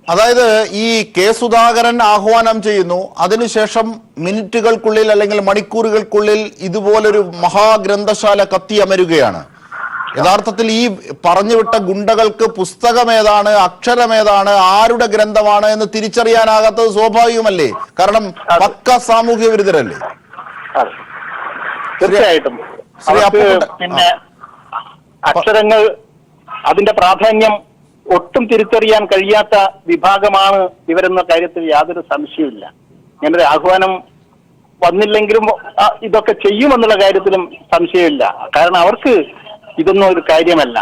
അതായത് ഈ കെ സുധാകരൻ ആഹ്വാനം ചെയ്യുന്നു, അതിനുശേഷം മിനിറ്റുകൾക്കുള്ളിൽ അല്ലെങ്കിൽ മണിക്കൂറുകൾക്കുള്ളിൽ ഇതുപോലൊരു മഹാഗ്രന്ഥശാല കത്തിയമരുകയാണ്. യഥാർത്ഥത്തിൽ ഈ പറഞ്ഞുവിട്ട ഗുണ്ടകൾക്ക് പുസ്തകമേതാണ്, അക്ഷരമേതാണ്, ആരുടെ ഗ്രന്ഥമാണ് എന്ന് തിരിച്ചറിയാനാകാത്തത് സ്വാഭാവികമല്ലേ? കാരണം പക്ക സാമൂഹ്യ വിരുദ്ധരല്ലേ? തീർച്ചയായിട്ടും. പിന്നെ അക്ഷരങ്ങൾ അതിന്റെ പ്രാധാന്യം ഒട്ടും തിരിച്ചറിയാൻ കഴിയാത്ത വിഭാഗമാണ് ഇവരെന്ന കാര്യത്തിൽ യാതൊരു സംശയമില്ല. ഇങ്ങനൊരു ആഹ്വാനം വന്നില്ലെങ്കിലും ഇതൊക്കെ ചെയ്യുമെന്നുള്ള കാര്യത്തിലും സംശയമില്ല. കാരണം അവർക്ക് ഇതൊന്നും ഒരു കാര്യമല്ല.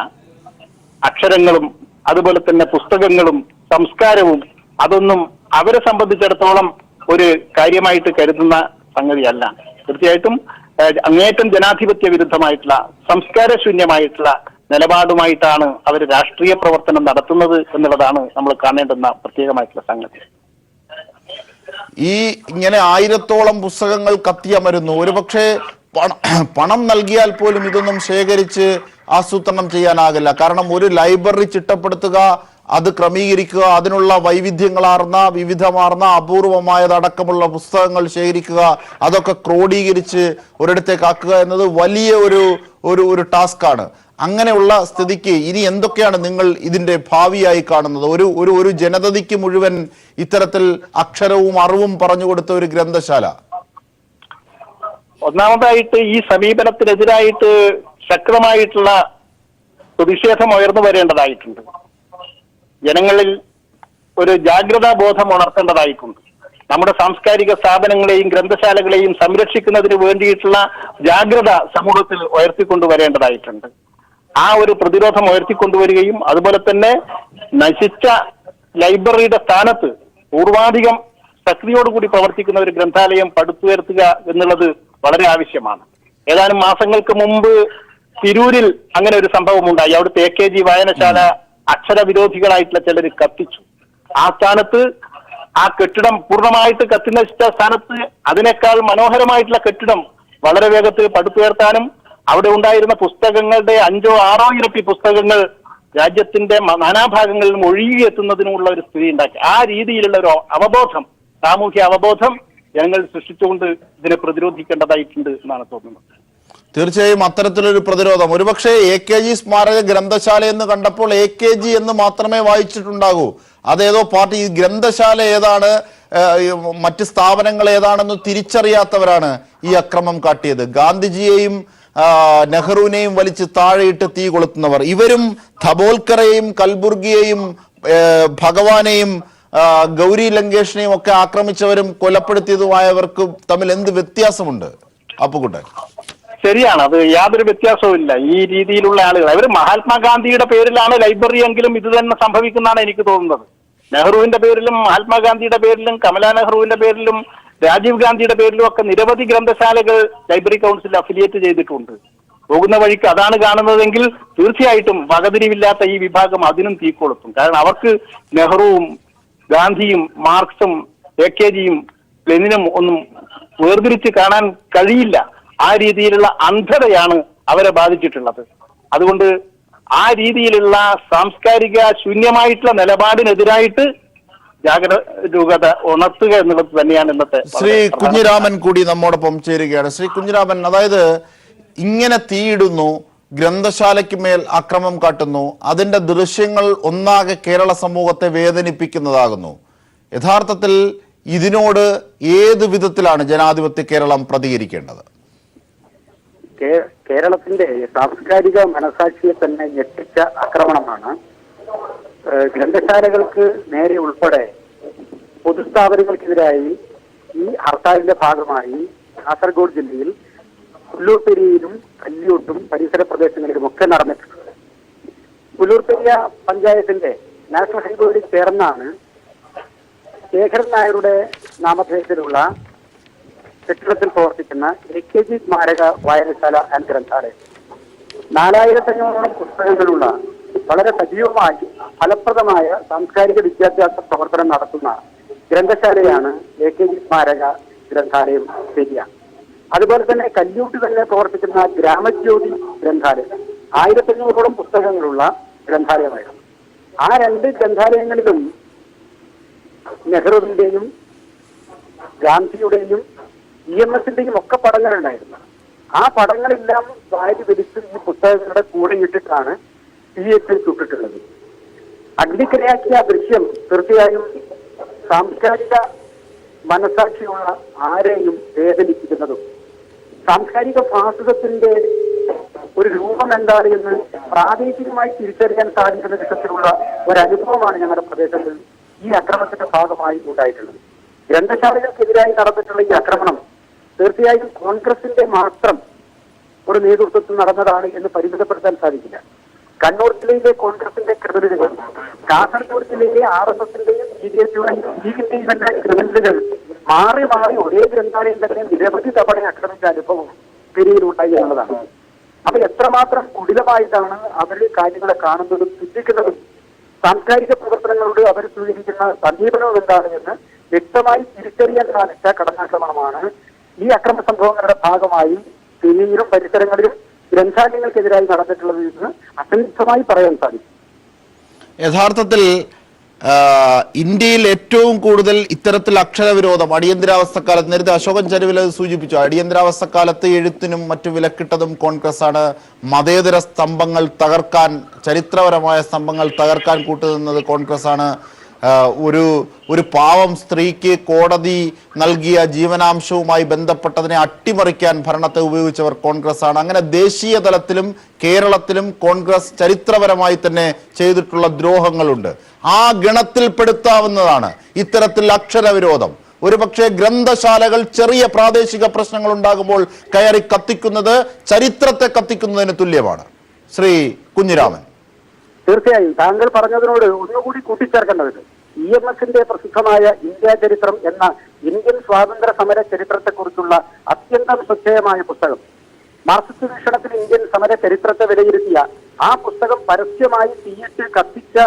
അക്ഷരങ്ങളും അതുപോലെ തന്നെ പുസ്തകങ്ങളും സംസ്കാരവും അതൊന്നും അവരെ സംബന്ധിച്ചിടത്തോളം ഒരു കാര്യമായിട്ട് കരുതുന്ന സംഗതിയല്ല. തീർച്ചയായിട്ടും അങ്ങേയറ്റം ജനാധിപത്യ വിരുദ്ധമായിട്ടുള്ള സംസ്കാരശൂന്യമായിട്ടുള്ള നിലപാടുമായിട്ടാണ് അവർ രാഷ്ട്രീയ പ്രവർത്തനം നടത്തുന്നത് എന്നുള്ളതാണ് നമ്മൾ കാണേണ്ടുന്ന പ്രത്യേകമായിട്ടുള്ള സംഗതി. ഈ ഇങ്ങനെ 1000-ഓളം പുസ്തകങ്ങൾ കത്തിയമരുന്നു. ഒരുപക്ഷെ പണം നൽകിയാൽ പോലും ഇതൊന്നും ശേഖരിച്ച് ആസൂത്രണം ചെയ്യാനാകില്ല. കാരണം ഒരു ലൈബ്രറി ചിട്ടപ്പെടുത്തുക, അത് ക്രമീകരിക്കുക, അതിനുള്ള വൈവിധ്യങ്ങളാർന്ന വിവിധമാർന്ന അപൂർവമായതടക്കമുള്ള പുസ്തകങ്ങൾ ശേഖരിക്കുക, അതൊക്കെ ക്രോഡീകരിച്ച് ഒരിടത്തേക്കാക്കുക എന്നത് വലിയ ഒരു ടാസ്ക്കാണ്. അങ്ങനെയുള്ള സ്ഥിതിക്ക് ഇനി എന്തൊക്കെയാണ് നിങ്ങൾ ഇതിന്റെ ഭാവിയായി കാണുന്നത്? ഒരു ജനതയ്ക്ക് മുഴുവൻ ഇത്തരത്തിൽ അക്ഷരവും അറിവും പറഞ്ഞു കൊടുത്ത ഒരു ഗ്രന്ഥശാല. ഒന്നാമതായിട്ട് ഈ സമീപനത്തിനെതിരായിട്ട് ശക്തമായിട്ടുള്ള പ്രതിഷേധം ഉയർന്നു വരേണ്ടതായിട്ടുണ്ട്. ജനങ്ങളിൽ ഒരു ജാഗ്രതാ ബോധം ഉണർത്തേണ്ടതായിട്ടുണ്ട്. നമ്മുടെ സാംസ്കാരിക സ്ഥാപനങ്ങളെയും ഗ്രന്ഥശാലകളെയും സംരക്ഷിക്കുന്നതിന് വേണ്ടിയിട്ടുള്ള ജാഗ്രത സമൂഹത്തിൽ ഉയർത്തിക്കൊണ്ടുവരേണ്ടതായിട്ടുണ്ട്. ആ ഒരു പ്രതിരോധം ഉയർത്തിക്കൊണ്ടുവരികയും അതുപോലെ തന്നെ നശിച്ച ലൈബ്രറിയുടെ സ്ഥാനത്ത് പൂർവാധികം ശക്തിയോടുകൂടി പ്രവർത്തിക്കുന്ന ഒരു ഗ്രന്ഥാലയം പടുത്തുയർത്തുക എന്നുള്ളത് വളരെ ആവശ്യമാണ്. ഏതാനും മാസങ്ങൾക്ക് മുമ്പ് തിരൂരിൽ അങ്ങനെ ഒരു സംഭവം ഉണ്ടായി. അവിടുത്തെ AKG വായനശാല അക്ഷരവിരോധികളായിട്ടുള്ള ചിലർ കത്തിച്ചു. ആ സ്ഥാനത്ത് ആ കെട്ടിടം പൂർണ്ണമായിട്ട് കത്തിനശിച്ച സ്ഥാനത്ത് അതിനേക്കാൾ മനോഹരമായിട്ടുള്ള കെട്ടിടം വളരെ വേഗത്തിൽ പടുത്തുയർത്താനും അവിടെ ഉണ്ടായിരുന്ന പുസ്തകങ്ങളുടെ 5 or 6 ഇരട്ടി പുസ്തകങ്ങൾ രാജ്യത്തിന്റെ നാനാഭാഗങ്ങളിലും ഒഴുകിയെത്തുന്നതിനുമുള്ള ഒരു സ്ഥിതി ഉണ്ടാക്കി. ആ രീതിയിലുള്ള ഒരു അവബോധം, സാമൂഹ്യ അവബോധം ജനങ്ങൾ സൃഷ്ടിച്ചുകൊണ്ട് ഇതിനെ പ്രതിരോധിക്കേണ്ടതായിട്ടുണ്ട് എന്നാണ് തോന്നുന്നത്. തീർച്ചയായും അത്തരത്തിലൊരു പ്രതിരോധം. ഒരുപക്ഷെ AKG സ്മാരക ഗ്രന്ഥശാല എന്ന് കണ്ടപ്പോൾ AKG എന്ന് മാത്രമേ വായിച്ചിട്ടുണ്ടാകൂ. അതേതോ പാർട്ടി ഈ ഗ്രന്ഥശാല ഏതാണ്, മറ്റ് സ്ഥാപനങ്ങൾ ഏതാണെന്ന് തിരിച്ചറിയാത്തവരാണ് ഈ അക്രമം കാട്ടിയത്. ഗാന്ധിജിയെയും നെഹ്റുവിനെയും വലിച്ച് താഴെയിട്ട് തീ കൊളുത്തുന്നവർ. ഇവരും ധബോൽക്കറേയും കൽബുർഗിയെയും ഭഗവാനെയും ഗൗരി ലങ്കേഷിനെയും ഒക്കെ ആക്രമിച്ചവരും കൊലപ്പെടുത്തിയതുമായവർക്ക് തമ്മിൽ എന്ത് വ്യത്യാസമുണ്ട് അപ്പുകുട്ടൻ? ശരിയാണ്, അത് യാതൊരു വ്യത്യാസവും ഇല്ല. ഈ രീതിയിലുള്ള ആളുകൾ അവർ മഹാത്മാഗാന്ധിയുടെ പേരിലാണ് ലൈബ്രറി എങ്കിലും ഇത് തന്നെ സംഭവിക്കുന്നതാണ് എനിക്ക് തോന്നുന്നത്. നെഹ്റുവിന്റെ പേരിലും മഹാത്മാഗാന്ധിയുടെ പേരിലും കമലാ നെഹ്റുവിന്റെ പേരിലും രാജീവ് ഗാന്ധിയുടെ പേരിലും ഒക്കെ നിരവധി ഗ്രന്ഥശാലകൾ ലൈബ്രറി കൗൺസിൽ അഫിലിയേറ്റ് ചെയ്തിട്ടുണ്ട്. പോകുന്ന വഴിക്ക് അതാണ് കാണുന്നതെങ്കിൽ തീർച്ചയായിട്ടും വകതിരിവില്ലാത്ത ഈ വിഭാഗം അതിനും തീക്കൊളുത്തും. കാരണം അവർക്ക് നെഹ്റുവും ഗാന്ധിയും മാർക്സും AKGയും ലെനിനും ഒന്നും വേർതിരിച്ച് കാണാൻ കഴിയില്ല. ആ രീതിയിലുള്ള അന്ധതയാണ് അവരെ ബാധിച്ചിട്ടുള്ളത്. അതുകൊണ്ട് ആ രീതിയിലുള്ള സാംസ്കാരിക ശൂന്യമായിട്ടുള്ള നിലപാടിനെതിരായിട്ട് ജാഗരൂകത ഉണർത്തുക എന്നുള്ളത് തന്നെയാണ് ഇന്നത്തെ. ശ്രീ കുഞ്ഞിരാമൻ കൂടി നമ്മോടൊപ്പം ചേരുകയാണ്. ശ്രീ കുഞ്ഞിരാമൻ, അതായത് ഇങ്ങനെ തീയിടുന്നു, ഗ്രന്ഥശാലയ്ക്ക് മേൽ അക്രമം കാട്ടുന്നു, അതിന്റെ ദൃശ്യങ്ങൾ ഒന്നാകെ കേരള സമൂഹത്തെ വേദനിപ്പിക്കുന്നതാകുന്നു. യഥാർത്ഥത്തിൽ ഇതിനോട് ഏത് വിധത്തിലാണ് ജനാധിപത്യ കേരളം പ്രതികരിക്കേണ്ടത്? കേരളത്തിന്റെ സാംസ്കാരിക മനസാക്ഷിയെ തന്നെ ഞെട്ടിച്ച ആക്രമണമാണ് ഗ്രന്ഥശാലകൾക്ക് നേരെ ഉൾപ്പെടെ പൊതുസ്ഥാപനങ്ങൾക്കെതിരായി ഈ ഹർത്താലിന്റെ ഭാഗമായി കാസർഗോഡ് ജില്ലയിൽ പുല്ലൂർപ്പെരിയിലും കല്ലിയോട്ടും പരിസര പ്രദേശങ്ങളിലും ഒക്കെ നടന്നിട്ടുണ്ട്. പുല്ലൂർപ്പെരിയ പഞ്ചായത്തിന്റെ നാഷണൽ ഹൈവേയിൽ ചേർന്നാണ് ശേഖരൻ നായരുടെ നാമധേയത്തിലുള്ള കെട്ടിടത്തിൽ പ്രവർത്തിക്കുന്ന AKG സ്മാരക വായനശാല ആൻഡ് ഗ്രന്ഥാലയം. 4500 പുസ്തകങ്ങളുള്ള വളരെ സജീവമായി ഫലപ്രദമായ സാംസ്കാരിക വിദ്യാഭ്യാസ പ്രവർത്തനം നടത്തുന്ന ഗ്രന്ഥശാലയാണ് AKG സ്മാരക ഗ്രന്ഥാലയം പെരിയ. അതുപോലെ തന്നെ കല്യൂട്ട് തന്നെ പ്രവർത്തിക്കുന്ന ഗ്രാമജ്യോതി ഗ്രന്ഥാലയം 1500 പുസ്തകങ്ങളുള്ള ഗ്രന്ഥാലയമായിരുന്നു. ആ 2 ഗ്രന്ഥാലയങ്ങളിലും നെഹ്റുവിന്റെയും ഗാന്ധിയുടെയും EMSന്റെയും ഒക്കെ പടങ്ങളുണ്ടായിരുന്നു. ആ പടങ്ങളെല്ലാം വാരി വലിച്ച് ഈ പുസ്തകങ്ങളുടെ കൂടെ ഇട്ടിട്ടാണ് തീയത്തിൽ ചുട്ടിട്ടുള്ളത്. അഗ്നിക്കിരയാക്കിയ ദൃശ്യം തീർച്ചയായും സാംസ്കാരിക മനസാക്ഷിയുള്ള ആരെയും വേദനിപ്പിക്കുന്നതും സാംസ്കാരിക ഫാസിസത്തിന്റെ ഒരു രൂപം എന്താണ് എന്ന് പ്രാദേശികമായി തിരിച്ചറിയാൻ സാധിക്കുന്ന വിധത്തിലുള്ള ഒരനുഭവമാണ് ഞങ്ങളുടെ പ്രദേശത്തിൽ ഈ അക്രമത്തിന്റെ ഭാഗമായി ഉണ്ടായിട്ടുള്ളത്. ഗ്രന്ഥശാലകൾക്കെതിരായി നടന്നിട്ടുള്ള ഈ ആക്രമണം തീർച്ചയായും കോൺഗ്രസിന്റെ മാത്രം ഒരു നേതൃത്വത്തിൽ നടന്നതാണ് എന്ന് പരിമിതപ്പെടുത്താൻ സാധിക്കില്ല. കണ്ണൂർ ജില്ലയിലെ കോൺഗ്രസിന്റെ ക്രിമിനലുകൾ, കാസർഗോഡ് ജില്ലയിലെ RSSന്റെയും BJPയുടെയും ലീഗിന്റെയും തന്നെ ക്രിമിനലുകൾ മാറി മാറി ഒരേ ഗ്രന്ഥാലയം തന്നെ നിരവധി തവണ ആക്രമിച്ച അനുഭവം പെരിയയിലുണ്ടായി എന്നുള്ളതാണ്. അപ്പൊ എത്രമാത്രം കുടിലമായിട്ടാണ് അവർ കാര്യങ്ങളെ കാണുന്നതും ചിന്തിക്കുന്നതും സാംസ്കാരിക പ്രവർത്തനങ്ങളോട് അവർ സ്വീകരിക്കുന്ന സമീപനവും എന്താണ് എന്ന് വ്യക്തമായി തിരിച്ചറിയാൻ സാധിച്ച കടന്നാക്രമണമാണ് ഈ അക്രമ സംഭവങ്ങളുടെ ഭാഗമായി പെരിയയിലും പരിസരങ്ങളിലും ഗ്രന്ഥാലയങ്ങൾക്കെതിരായി നടന്നിട്ടുള്ളത് എന്ന് അസന്നിഗ്ധമായി പറയാൻ സാധിക്കും. യഥാർത്ഥത്തിൽ ഇന്ത്യയിൽ ഏറ്റവും കൂടുതൽ ഇത്തരത്തിൽ അക്ഷരവിരോധം അടിയന്തരാവസ്ഥക്കാലത്ത്, നേരത്തെ അശോകൻ ചരുവിൽ അത് സൂചിപ്പിച്ചു, അടിയന്തരാവസ്ഥക്കാലത്ത് എഴുത്തിനും മറ്റു വിലക്കിട്ടതും കോൺഗ്രസ് ആണ്. മതേതര സ്തംഭങ്ങൾ തകർക്കാൻ, ചരിത്രപരമായ സ്തംഭങ്ങൾ തകർക്കാൻ കൂട്ടുനിന്നത് കോൺഗ്രസ് ആണ്. ഒരു പാവം സ്ത്രീക്ക് കോടതി നൽകിയ ജീവനാംശവുമായി ബന്ധപ്പെട്ടതിനെ അട്ടിമറിക്കാൻ ഭരണത്തെ ഉപയോഗിച്ചവർ കോൺഗ്രസ് ആണ്. അങ്ങനെ ദേശീയ തലത്തിലും കേരളത്തിലും കോൺഗ്രസ് ചരിത്രപരമായി തന്നെ ചെയ്തിട്ടുള്ള ദ്രോഹങ്ങളുണ്ട്. ആ ഗണത്തിൽപ്പെടുത്താവുന്നതാണ് ഇത്തരത്തിൽ അക്ഷരവിരോധം. ഒരുപക്ഷെ ഗ്രന്ഥശാലകൾ ചെറിയ പ്രാദേശിക പ്രശ്നങ്ങൾ ഉണ്ടാകുമ്പോൾ കയറി കത്തിക്കുന്നത് ചരിത്രത്തെ കത്തിക്കുന്നതിന് തുല്യമാണ്. ശ്രീ കുഞ്ഞിരാമൻ. തീർച്ചയായും താങ്കൾ പറഞ്ഞതിനോട് ഒന്നുകൂടി കൂട്ടിച്ചേർക്കേണ്ടത് EMSന്റെ പ്രസിദ്ധമായ ഇന്ത്യ ചരിത്രം എന്ന ഇന്ത്യൻ സ്വാതന്ത്ര്യ സമര ചരിത്രത്തെക്കുറിച്ചുള്ള അത്യന്തം ശ്രദ്ധേയമായ പുസ്തകം, മാർക്സിസ്റ്റ് വീക്ഷണത്തിൽ ഇന്ത്യൻ സമര ചരിത്രത്തെ വിലയിരുത്തിയ ആ പുസ്തകം പരസ്യമായി തീയിട്ട് കത്തിച്ച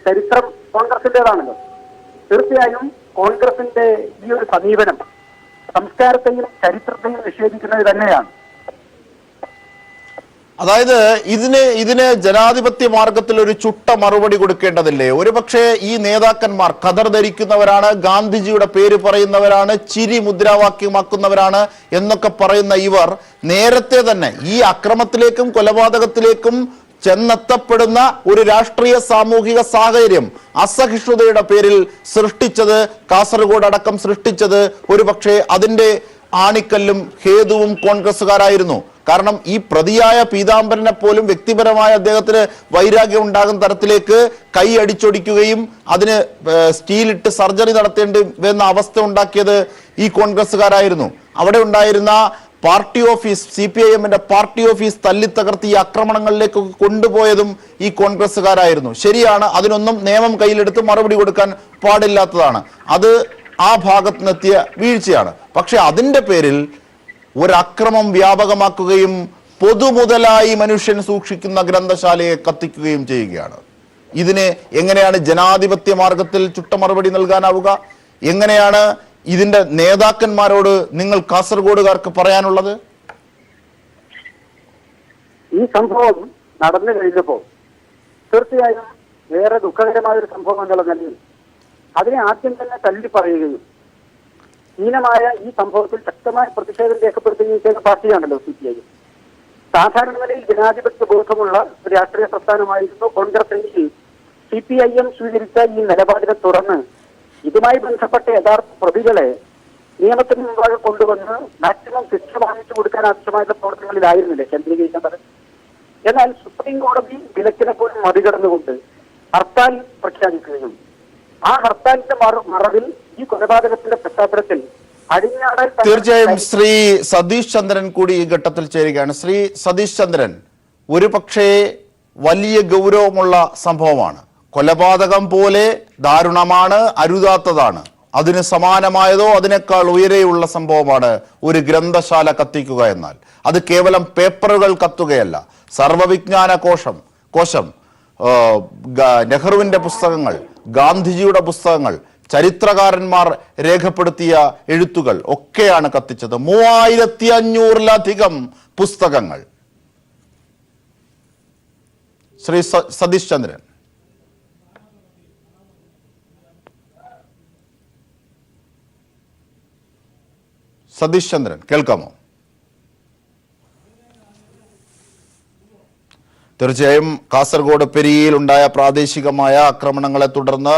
ചരിത്രം കോൺഗ്രസിന്റേതാണല്ലോ. തീർച്ചയായും കോൺഗ്രസിന്റെ ഈ ഒരു സമീപനം സംസ്കാരത്തെയും ചരിത്രത്തെയും നിഷേധിക്കുന്നത് തന്നെയാണ്. അതായത് ഇതിന് ജനാധിപത്യ മാർഗത്തിൽ ഒരു ചുട്ട മറുപടി കൊടുക്കേണ്ടതില്ലേ? ഒരുപക്ഷെ ഈ നേതാക്കന്മാർ ഖദർ ധരിക്കുന്നവരാണ്, ഗാന്ധിജിയുടെ പേര് പറയുന്നവരാണ്, ചിരി മുദ്രാവാക്യമാക്കുന്നവരാണ് എന്നൊക്കെ പറയുന്ന ഇവർ നേരത്തെ തന്നെ ഈ അക്രമത്തിലേക്കും കൊലപാതകത്തിലേക്കും ചെന്നെത്തപ്പെടുന്ന ഒരു രാഷ്ട്രീയ സാമൂഹിക സാഹചര്യം അസഹിഷ്ണുതയുടെ പേരിൽ സൃഷ്ടിച്ചത്, കാസർഗോഡ് അടക്കം സൃഷ്ടിച്ചത് ഒരുപക്ഷെ അതിന്റെ ആണിക്കല്ലും ഹേതുവും കോൺഗ്രസ്സുകാരായിരുന്നു. കാരണം ഈ പ്രതിയായ പീതാംബരനെ പോലും വ്യക്തിപരമായ അദ്ദേഹത്തിന് വൈരാഗ്യം ഉണ്ടാകുന്ന തരത്തിലേക്ക് കൈ അടിച്ചൊടിക്കുകയും അതിന് സ്റ്റീലിട്ട് സർജറി നടത്തേണ്ടി വരുന്ന അവസ്ഥ ഉണ്ടാക്കിയത് ഈ കോൺഗ്രസ്സുകാരായിരുന്നു. അവിടെ ഉണ്ടായിരുന്ന പാർട്ടി ഓഫീസ്, CPIMന്റെ പാർട്ടി ഓഫീസ് തല്ലിത്തകർത്തി ഈ ആക്രമണങ്ങളിലേക്ക് കൊണ്ടുപോയതും ഈ കോൺഗ്രസ്സുകാരായിരുന്നു. ശരിയാണ്, അതിനൊന്നും നിയമം കയ്യിലെടുത്ത് മറുപടി കൊടുക്കാൻ പാടില്ലാത്തതാണ്. അത് ആ ഭാഗത്തുനിന്നെത്തിയ വീഴ്ചയാണ്. പക്ഷെ അതിന്റെ പേരിൽ ഒരക്രമം വ്യാപകമാക്കുകയും പൊതുമുതലായി മനുഷ്യൻ സൂക്ഷിക്കുന്ന ഗ്രന്ഥശാലയെ കത്തിക്കുകയും ചെയ്യുകയാണ്. ഇതിന് എങ്ങനെയാണ് ജനാധിപത്യ മാർഗത്തിൽ ചുട്ട മറുപടി നൽകാനാവുക? എങ്ങനെയാണ് ഇതിന്റെ നേതാക്കന്മാരോട് നിങ്ങൾ കാസർഗോഡുകാർക്ക് പറയാനുള്ളത്? ഈ സംഭവം നടന്നു കഴിഞ്ഞപ്പോൾ തീർച്ചയായും വേറെ ദുഃഖകരമായ ഒരു സംഭവം എന്നുള്ള നിലയിൽ അതിനെ ആദ്യം തന്നെ തള്ളി പറയുകയും ഹീനമായ ഈ സംഭവത്തിൽ ശക്തമായ പ്രതിഷേധം രേഖപ്പെടുത്തുകയും ചെയ്ത പാർട്ടിയാണല്ലോ CPIM. സാധാരണ നിലയിൽ ജനാധിപത്യ ബോധമുള്ള ഒരു രാഷ്ട്രീയ പ്രസ്ഥാനമായിരുന്നു കോൺഗ്രസ് എങ്കിൽ CPIM സ്വീകരിച്ച ഈ നിലപാടിനെ തുടർന്ന് ഇതുമായി ബന്ധപ്പെട്ട യഥാർത്ഥ പ്രതികളെ നിയമത്തിന് മുമ്പാകെ കൊണ്ടുവന്ന് മാക്സിമം ശിക്ഷ വാങ്ങിച്ചു കൊടുക്കാൻ ആവശ്യമായിട്ടുള്ള പ്രവർത്തനങ്ങളിലായിരുന്നില്ലേ കേന്ദ്രീകരിക്കേണ്ടത്? എന്നാൽ സുപ്രീം കോടതി വിലക്കിനെ പോലും മറികടന്നുകൊണ്ട് ഹർത്താൽ പ്രഖ്യാപിക്കുകയും ആ ഹർത്താലിന്റെ മറവിൽ ഈ കൊലപാതകത്തിന്റെ പശ്ചാത്തലത്തിൽ അടിഞ്ഞാടാൻ തീർച്ചയായും ശ്രീ സതീഷ് ചന്ദ്രൻ കൂടി ഈ ഘട്ടത്തിൽ ചേരുകയാണ്. ശ്രീ സതീഷ് ചന്ദ്രൻ, ഒരു പക്ഷേ വലിയ ഗൗരവമുള്ള സംഭവമാണ്. കൊലപാതകം പോലെ ദാരുണമാണ്, അരുതാത്തതാണ്. അതിന് സമാനമായതോ അതിനേക്കാൾ ഉയരെയുള്ള സംഭവമാണ് ഒരു ഗ്രന്ഥശാല കത്തിക്കുക എന്നാൽ. അത് കേവലം പേപ്പറുകൾ കത്തുകയല്ല, സർവവിജ്ഞാന കോശം, നെഹ്റുവിന്റെ പുസ്തകങ്ങൾ, ഗാന്ധിജിയുടെ പുസ്തകങ്ങൾ, ചരിത്രകാരന്മാർ രേഖപ്പെടുത്തിയ എഴുത്തുകൾ ഒക്കെയാണ് കത്തിച്ചത്. 3500-ലധികം പുസ്തകങ്ങൾ. ശ്രീ സതീഷ് ചന്ദ്രൻ. സതീഷ് ചന്ദ്രൻ കേൾക്കാമോ? തീർച്ചയായും കാസർഗോഡ് പെരിയയിൽ ഉണ്ടായ പ്രാദേശികമായ ആക്രമണങ്ങളെ തുടർന്ന്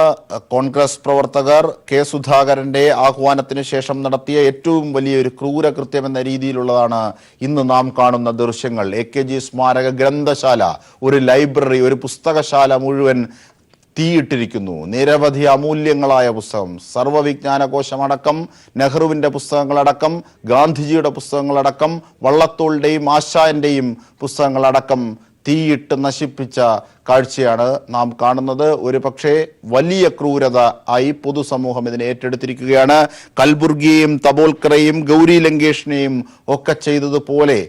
കോൺഗ്രസ് പ്രവർത്തകർ കെ സുധാകരന്റെ ആഹ്വാനത്തിന് ശേഷം നടത്തിയ ഏറ്റവും വലിയൊരു ക്രൂരകൃത്യം എന്ന രീതിയിലുള്ളതാണ് ഇന്ന് നാം കാണുന്ന ദൃശ്യങ്ങൾ. AKG സ്മാരക ഗ്രന്ഥശാല, ഒരു ലൈബ്രറി, ഒരു പുസ്തകശാല മുഴുവൻ തീയിട്ടിരിക്കുന്നു. നിരവധി അമൂല്യങ്ങളായ പുസ്തകം, സർവവിജ്ഞാനകോശമടക്കം, നെഹ്റുവിന്റെ പുസ്തകങ്ങളടക്കം, ഗാന്ധിജിയുടെ പുസ്തകങ്ങളടക്കം, വള്ളത്തോളിന്റെയും ആശാന്റെയും പുസ്തകങ്ങളടക്കം തീയിട്ട് നശിപ്പിച്ച കാഴ്ചയാണ് നാം കാണുന്നത്. ഒരു പക്ഷേ വലിയ ക്രൂരത ആയി പൊതുസമൂഹം ഇതിനെ ഏറ്റെടുത്തിരിക്കുകയാണ്. കൽബുർഗിയെയും തബോൽക്കറേയും ഗൗരി ലങ്കേഷിനെയും ഒക്കെ ചെയ്തതുപോലെ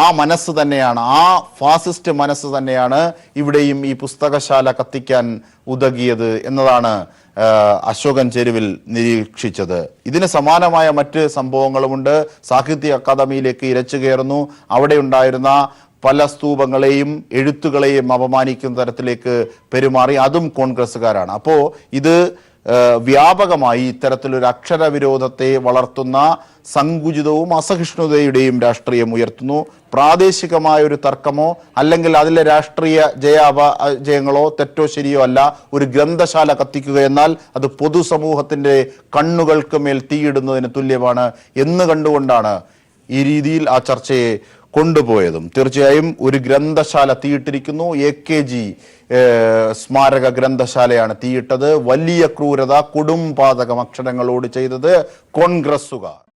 ആ മനസ്സ് തന്നെയാണ്, ആ ഫാസിസ്റ്റ് മനസ്സ് തന്നെയാണ് ഇവിടെയും ഈ പുസ്തകശാല കത്തിക്കാൻ ഉതകിയത് എന്നതാണ് അശോകൻ ചെരുവിൽ നിരീക്ഷിച്ചത്. ഇതിന് സമാനമായ മറ്റ് സംഭവങ്ങളുമുണ്ട്. സാഹിത്യ അക്കാദമിയിലേക്ക് ഇരച്ചു കയറുന്നു. അവിടെ ഉണ്ടായിരുന്ന പല സ്തൂപങ്ങളെയും എഴുത്തുകളെയും അപമാനിക്കുന്ന തരത്തിലേക്ക് പെരുമാറി. അതും കോൺഗ്രസ്സുകാരാണ്. അപ്പോൾ ഇത് വ്യാപകമായി ഇത്തരത്തിലൊരു അക്ഷരവിരോധത്തെ വളർത്തുന്ന സങ്കുചിതവും അസഹിഷ്ണുതയുടെയും രാഷ്ട്രീയം ഉയർത്തുന്നു. പ്രാദേശികമായ ഒരു തർക്കമോ അല്ലെങ്കിൽ അതിലെ രാഷ്ട്രീയ ജയങ്ങളോ തെറ്റോ ശരിയോ അല്ല. ഒരു ഗ്രന്ഥശാല കത്തിക്കുക എന്നാൽ അത് പൊതുസമൂഹത്തിന്റെ കണ്ണുകൾക്ക് മേൽ തീയിടുന്നതിന് തുല്യമാണ് എന്ന് കണ്ടുകൊണ്ടാണ് ഈ രീതിയിൽ ആ ചർച്ചയെ കൊണ്ടുപോയതും. തീർച്ചയായും ഒരു ഗ്രന്ഥശാല തീയിട്ടിരിക്കുന്നു. AKG സ്മാരക ഗ്രന്ഥശാലയാണ് തീയിട്ടത്. വലിയ ക്രൂരത, കൊടുംപാതകം അക്ഷരങ്ങളോട് ചെയ്തത് കോൺഗ്രസ്സുകാർ.